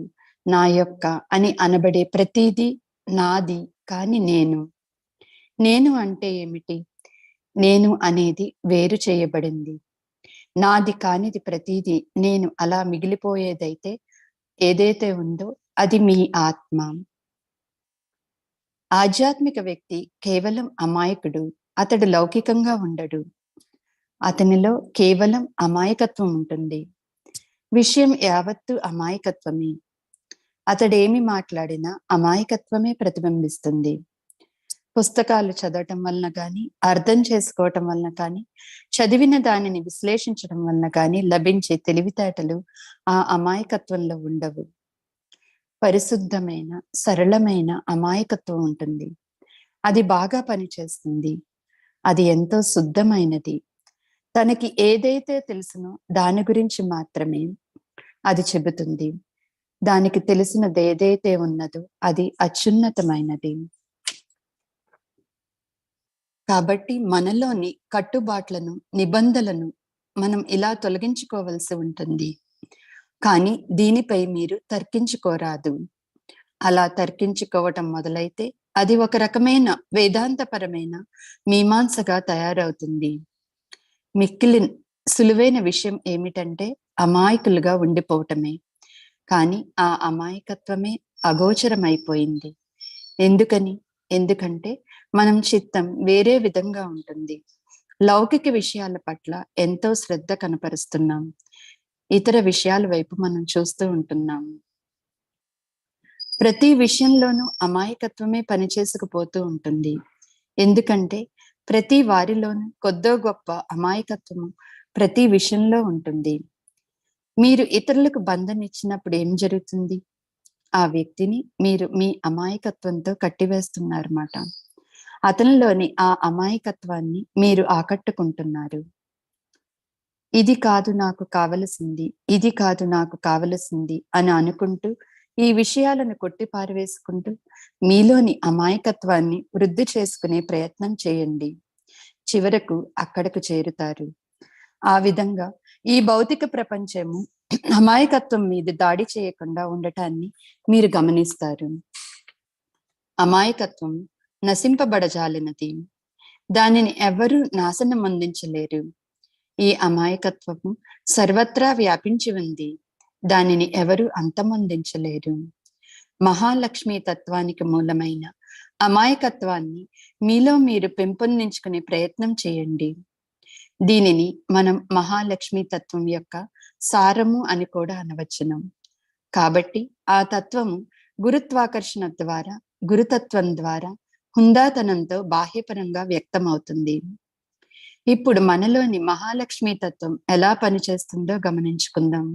నా యొక్క అని అనబడే ప్రతిదీ నాది. కాని నేను అంటే ఏమిటి? నేను అనేది వేరు చేయబడింది. నాది కానిది ప్రతిదీ నేను అలా మిగిలిపోయేదైతే ఏదైతే ఉందో అది మీ ఆత్మ. ఆధ్యాత్మిక వ్యక్తి కేవలం అమాయకుడు. అతడు లౌకికంగా ఉండడు. అతనిలో కేవలం అమాయకత్వం ఉంటుంది. విషయం యావత్తు అమాయకత్వమే. అతడేమి మాట్లాడినా అమాయకత్వమే ప్రతిబింబిస్తుంది. పుస్తకాలు చదవటం వలన కానీ, అర్థం చేసుకోవటం వలన కానీ, చదివిన దానిని విశ్లేషించడం వలన కానీ లభించే తెలివితేటలు ఆ అమాయకత్వంలో ఉండవు. పరిశుద్ధమైన, సరళమైన అమాయకత్వం ఉంటుంది. అది బాగా పనిచేస్తుంది. అది ఎంతో శుద్ధమైనది. తనకి ఏదైతే తెలుసునో దాని గురించి మాత్రమే అది చెబుతుంది. దానికి తెలిసినది ఏదైతే ఉన్నదో అది అత్యున్నతమైనది. కాబట్టి మనలోని కట్టుబాట్లను, నిబంధనలను మనం ఇలా తొలగించుకోవలసి ఉంటుంది. కానీ దీనిపై మీరు తర్కించుకోరాదు. అలా తర్కించుకోవటం మొదలైతే అది ఒక రకమైన వేదాంతపరమైన మీమాంసగా తయారవుతుంది. మిక్కిలి సులువైన విషయం ఏమిటంటే అమాయకులుగా ఉండిపోవటమే. కానీ ఆ అమాయకత్వమే అగోచరమైపోయింది. ఎందుకంటే మనం చిత్తం వేరే విధంగా ఉంటుంది. లౌకిక విషయాల పట్ల ఎంతో శ్రద్ధ కనపరుస్తున్నాం. ఇతర విషయాల వైపు మనం చూస్తూ ఉంటున్నాము. ప్రతి విషయంలోనూ అమాయకత్వమే పనిచేసుకుపోతూ ఉంటుంది. ఎందుకంటే ప్రతి వారిలోనూ కొద్దో గొప్ప అమాయకత్వము ప్రతి విషయంలో ఉంటుంది. మీరు ఇతరులకు బంధం ఇచ్చినప్పుడు ఏం జరుగుతుంది? ఆ వ్యక్తిని మీరు మీ అమాయకత్వంతో కట్టివేస్తున్నారన్నమాట. అతనిలోని ఆ అమాయకత్వాన్ని మీరు ఆకట్టుకుంటున్నారు. ఇది కాదు నాకు కావలసింది, ఇది కాదు నాకు కావలసింది అని అనుకుంటూ ఈ విషయాలను కొట్టి పారవేసుకుంటూ మీలోని అమాయకత్వాన్ని వృద్ధి చేసుకునే ప్రయత్నం చేయండి. చివరకు అక్కడకు చేరుతారు. ఆ విధంగా ఈ భౌతిక ప్రపంచము అమాయకత్వం మీద దాడి చేయకుండా ఉండటాన్ని మీరు గమనిస్తారు. అమాయకత్వం నశింపబడజాలినది, దానిని ఎవరూ నాశనం అందించలేరు. ఈ అమాయకత్వము సర్వత్రా వ్యాపించి ఉంది, దానిని ఎవరు అంతమొందించలేరు. మహాలక్ష్మి తత్వానికి మూలమైన అమాయకత్వాన్ని మీలో మీరు పెంపొందించుకునే ప్రయత్నం చేయండి. దీనిని మనం మహాలక్ష్మి తత్వం యొక్క సారము అని కూడా అనవచ్చును. కాబట్టి ఆ తత్వము గురుత్వాకర్షణ ద్వారా, గురుతత్వం ద్వారా హుందాతనంతో బాహ్యపరంగా వ్యక్తమవుతుంది. ఇప్పుడు మనలోని మహాలక్ష్మి తత్వం ఎలా పనిచేస్తుందో గమనించుకుందాం.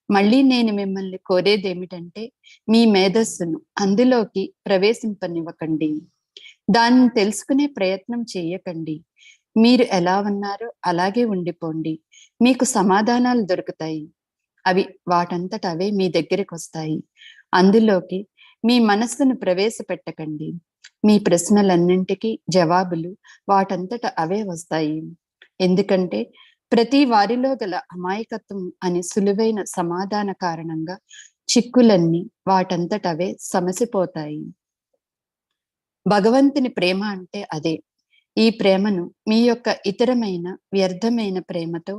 మళ్ళీ నేను మిమ్మల్ని కోరేదేమిటంటే, మీ మేధస్సును అందులోకి ప్రవేశింపనివ్వకండి. దాన్ని తెలుసుకునే ప్రయత్నం చేయకండి. మీరు ఎలా ఉన్నారో అలాగే ఉండిపోండి. మీకు సమాధానాలు దొరుకుతాయి. అవి వాటంతట అవే మీ దగ్గరికి వస్తాయి. అందులోకి మీ మనస్సును ప్రవేశపెట్టకండి. మీ ప్రశ్నలన్నింటికీ జవాబులు వాటంతట అవే వస్తాయి. ఎందుకంటే ప్రతి వారిలో గల అమాయకత్వం అనే సులువైన సమాధాన కారణంగా చిక్కులన్నీ వాటంతట అవే సమసిపోతాయి. భగవంతుని ప్రేమ అంటే అదే. ఈ ప్రేమను మీ యొక్క ఇతరమైన వ్యర్థమైన ప్రేమతో,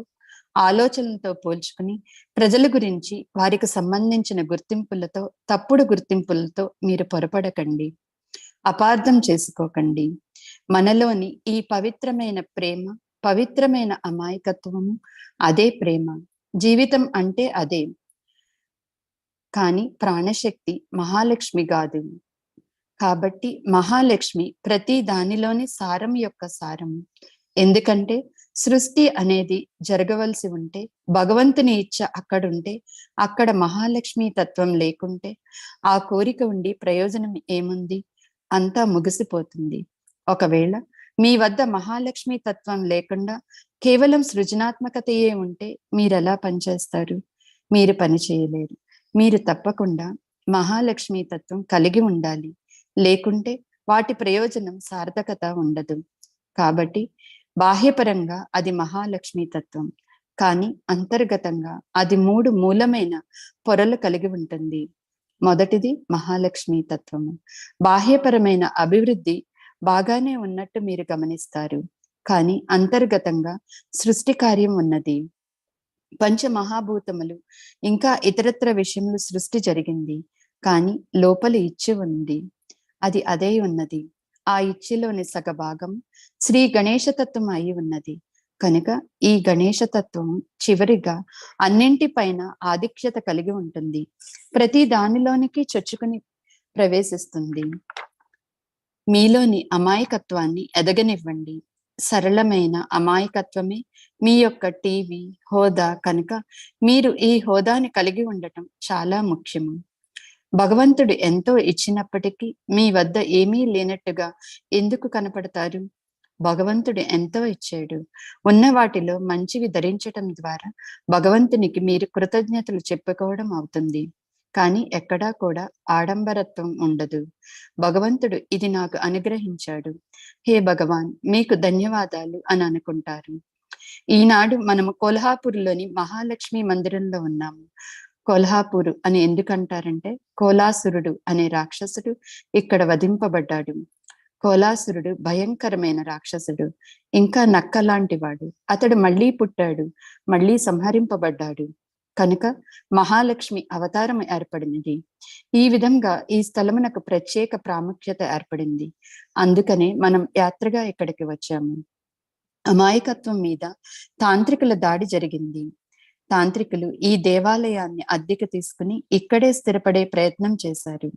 ఆలోచనలతో పోల్చుకుని ప్రజల గురించి వారికి సంబంధించిన గుర్తింపులతో, తప్పుడు గుర్తింపులతో మీరు పొరపడకండి, అపార్థం చేసుకోకండి. మనలోని ఈ పవిత్రమైన ప్రేమ, పవిత్రమైన అమాయకత్వము అదే ప్రేమ. జీవితం అంటే అదే. కానీ ప్రాణశక్తి మహాలక్ష్మి కాదు. కాబట్టి మహాలక్ష్మి ప్రతి దానిలోని సారం యొక్క సారము. ఎందుకంటే సృష్టి అనేది జరగవలసి ఉంటే, భగవంతుని ఇచ్చ అక్కడుంటే, అక్కడ మహాలక్ష్మి తత్వం లేకుంటే ఆ కోరిక ఉండి ప్రయోజనం ఏముంది? అంతా ముగిసిపోతుంది. ఒకవేళ మీ వద్ద మహాలక్ష్మి తత్వం లేకుండా కేవలం సృజనాత్మకతయే ఉంటే మీరెలా పనిచేస్తారు? మీరు పని చేయలేరు. మీరు తప్పకుండా మహాలక్ష్మి తత్వం కలిగి ఉండాలి. లేకుంటే వాటి ప్రయోజనం సార్థకత ఉండదు. కాబట్టి బాహ్యపరంగా అది మహాలక్ష్మి తత్వం, కానీ అంతర్గతంగా అది 3 మూలమైన పొరలు కలిగి ఉంటుంది. మొదటిది మహాలక్ష్మి తత్వము. బాహ్యపరమైన అభివృద్ధి బాగానే ఉన్నట్టు మీరు గమనిస్తారు, కానీ అంతర్గతంగా సృష్టి కార్యం ఉన్నది. పంచమహాభూతములు ఇంకా ఇతరత్ర విషయములు సృష్టి జరిగింది, కానీ లోపల ఇచ్చి ఉంది. అది అదే ఉన్నది. ఆ ఇచ్చిలోని సగభాగం శ్రీ గణేశతత్వం అయి ఉన్నది. కనుక ఈ గణేశతత్వం చివరిగా అన్నింటిపైన ఆధిక్యత కలిగి ఉంటుంది. ప్రతి దానిలోనికి చొచ్చుకుని ప్రవేశిస్తుంది. మీలోని అమాయకత్వాన్ని ఎదగనివ్వండి. సరళమైన అమాయకత్వమే మీ యొక్క టీవీ హోదా. కనుక మీరు ఈ హోదాని కలిగి ఉండటం చాలా ముఖ్యము. భగవంతుడు ఎంతో ఇచ్చినప్పటికీ మీ వద్ద ఏమీ లేనట్టుగా ఎందుకు కనపడతారు? భగవంతుడు ఎంతో ఇచ్చాడు. ఉన్న వాటిలో మంచివి ధరించటం ద్వారా భగవంతునికి మీరు కృతజ్ఞతలు చెప్పుకోవడం అవుతుంది. కానీ ఎక్కడా కూడా ఆడంబరత్వం ఉండదు. భగవంతుడు ఇది నాకు అనుగ్రహించాడు, హే భగవాన్ మీకు ధన్యవాదాలు అని అనుకుంటారు. ఈనాడు మనము కొల్హాపూర్లోని మహాలక్ష్మి మందిరంలో ఉన్నాము. కొల్హాపూరు అని ఎందుకంటారంటే, కోలాసురుడు అనే రాక్షసుడు ఇక్కడ వధింపబడ్డాడు. కోలాసురుడు భయంకరమైన రాక్షసుడు, ఇంకా నక్క లాంటి వాడు. అతడు మళ్ళీ పుట్టాడు, మళ్ళీ సంహరింపబడ్డాడు. కనుక మహాలక్ష్మి అవతారం ఏర్పడినది. ఈ విధంగా ఈ స్థలమునకు ప్రత్యేక ప్రాముఖ్యత ఏర్పడింది. అందుకనే మనం యాత్రగా ఇక్కడికి వచ్చాము. అమాయకత్వం మీద తాంత్రికుల దాడి జరిగింది. తాంత్రికులు ఈ దేవాలయాన్ని అద్దెకు తీసుకుని ఇక్కడే స్థిరపడే ప్రయత్నం చేశారు.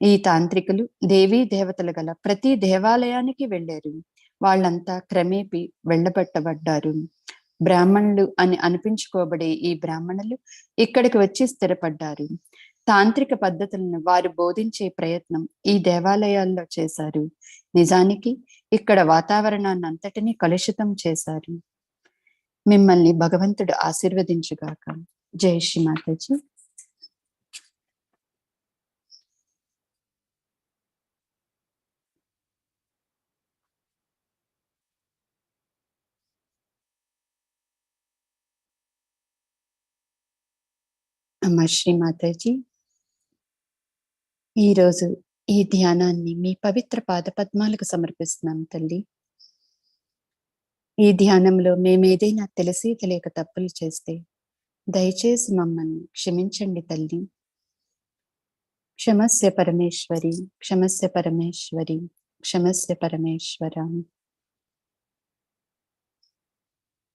ఈ తాంత్రికులు దేవీ దేవతలు గల ప్రతి దేవాలయానికి వెళ్ళారు. వాళ్ళంతా క్రమేపీ వెళ్ళబట్టబడ్డారు. బ్రాహ్మణులు అని అనిపించుకోబడే ఈ బ్రాహ్మణులు ఇక్కడికి వచ్చి స్థిరపడ్డారు. తాంత్రిక పద్ధతులను వారు బోధించే ప్రయత్నం ఈ దేవాలయాల్లో చేశారు. నిజానికి ఇక్కడ వాతావరణాన్ని అంతటినీ కలుషితం చేశారు. మిమ్మల్ని భగవంతుడు ఆశీర్వదించుగాక. జై శ్రీ మాతాజీ. అమ్మ శ్రీ మాతాజీ, ఈరోజు ఈ ధ్యానాన్ని మీ పవిత్ర పాదపద్మాలకు సమర్పిస్తున్నాం తల్లి. ఈ ధ్యానంలో మేమేదైనా తెలిసి తెలియక తప్పులు చేస్తే దయచేసి మమ్మల్ని క్షమించండి తల్లి. క్షమస్య పరమేశ్వరి, క్షమస్య పరమేశ్వరి, క్షమస్య పరమేశ్వర.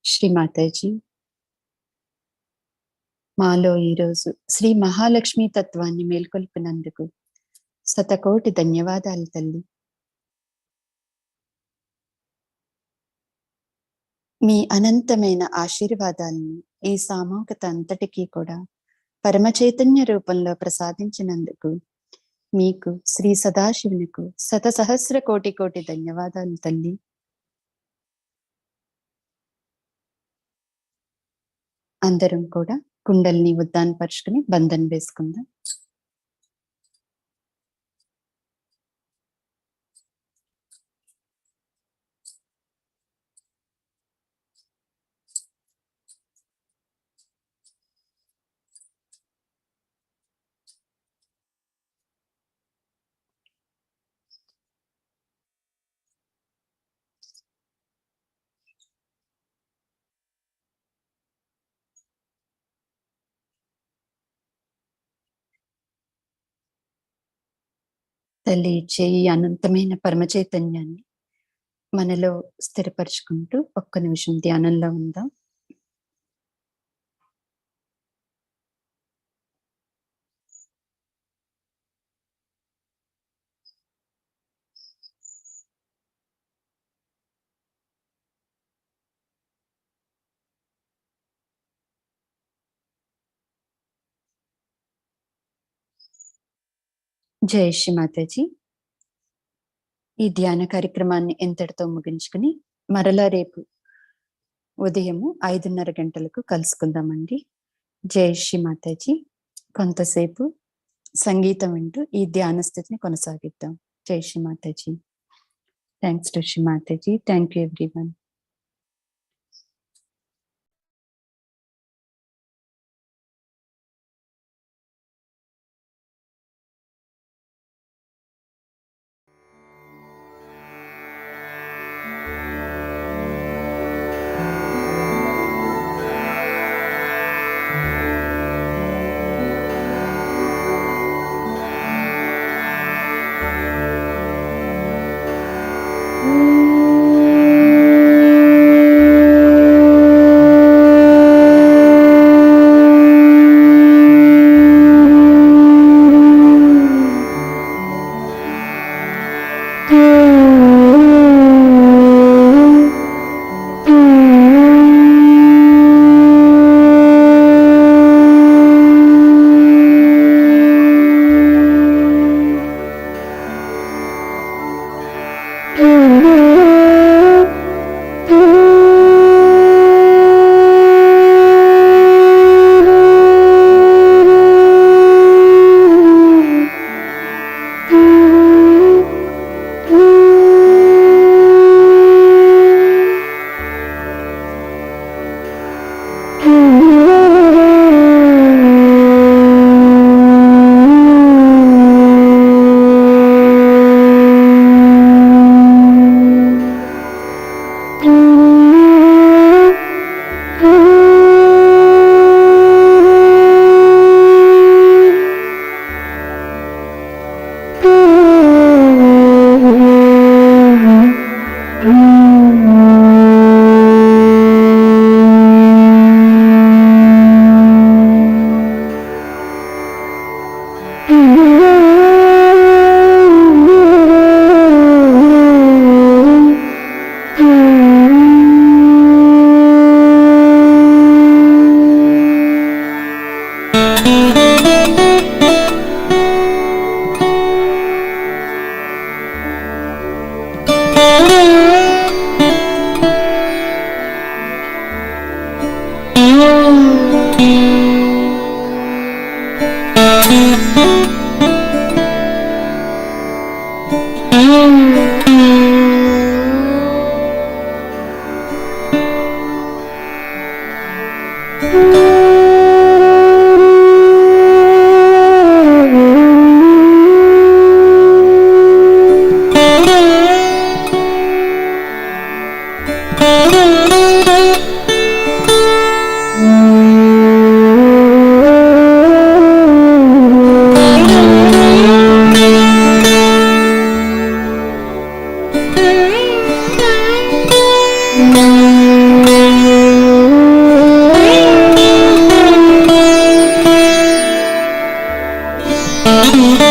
శ్రీ మాతాజీ, మాలో ఈరోజు శ్రీ మహాలక్ష్మి తత్వాన్ని మేల్కొల్పినందుకు శతకోటి ధన్యవాదాలు తల్లి. మీ అనంతమైన ఆశీర్వాదాలను ఈ సామూహికత అంతటికీ కూడా పరమ చైతన్య రూపంలో ప్రసాదించినందుకు మీకు శ్రీ సదాశివునికు శతసహస్ర కోటి కోటి ధన్యవాదాలు తల్లి. అందరం కూడా కుండల్ని ఉద్దానపరుచుకుని బంధన్ వేసుకుందాం. తల్లి ఇచ్చే ఈ అనంతమైన పరమ చైతన్యాన్ని మనలో స్థిరపరుచుకుంటూ ఒక్క నిమిషం ధ్యానంలో ఉందాం. జై శ్రీ మాతాజీ. ఈ ధ్యాన కార్యక్రమాన్ని ఎంతటితో ముగించుకుని మరలా రేపు ఉదయము 5:30 గంటలకు కలుసుకుందామండి. జై శ్రీ మాతాజీ. కొంతసేపు సంగీతం వింటూ ఈ ధ్యాన స్థితిని కొనసాగిద్దాం. జై Shri Mataji. Thanks to Shri Mataji. Thank you everyone. Mm-hmm.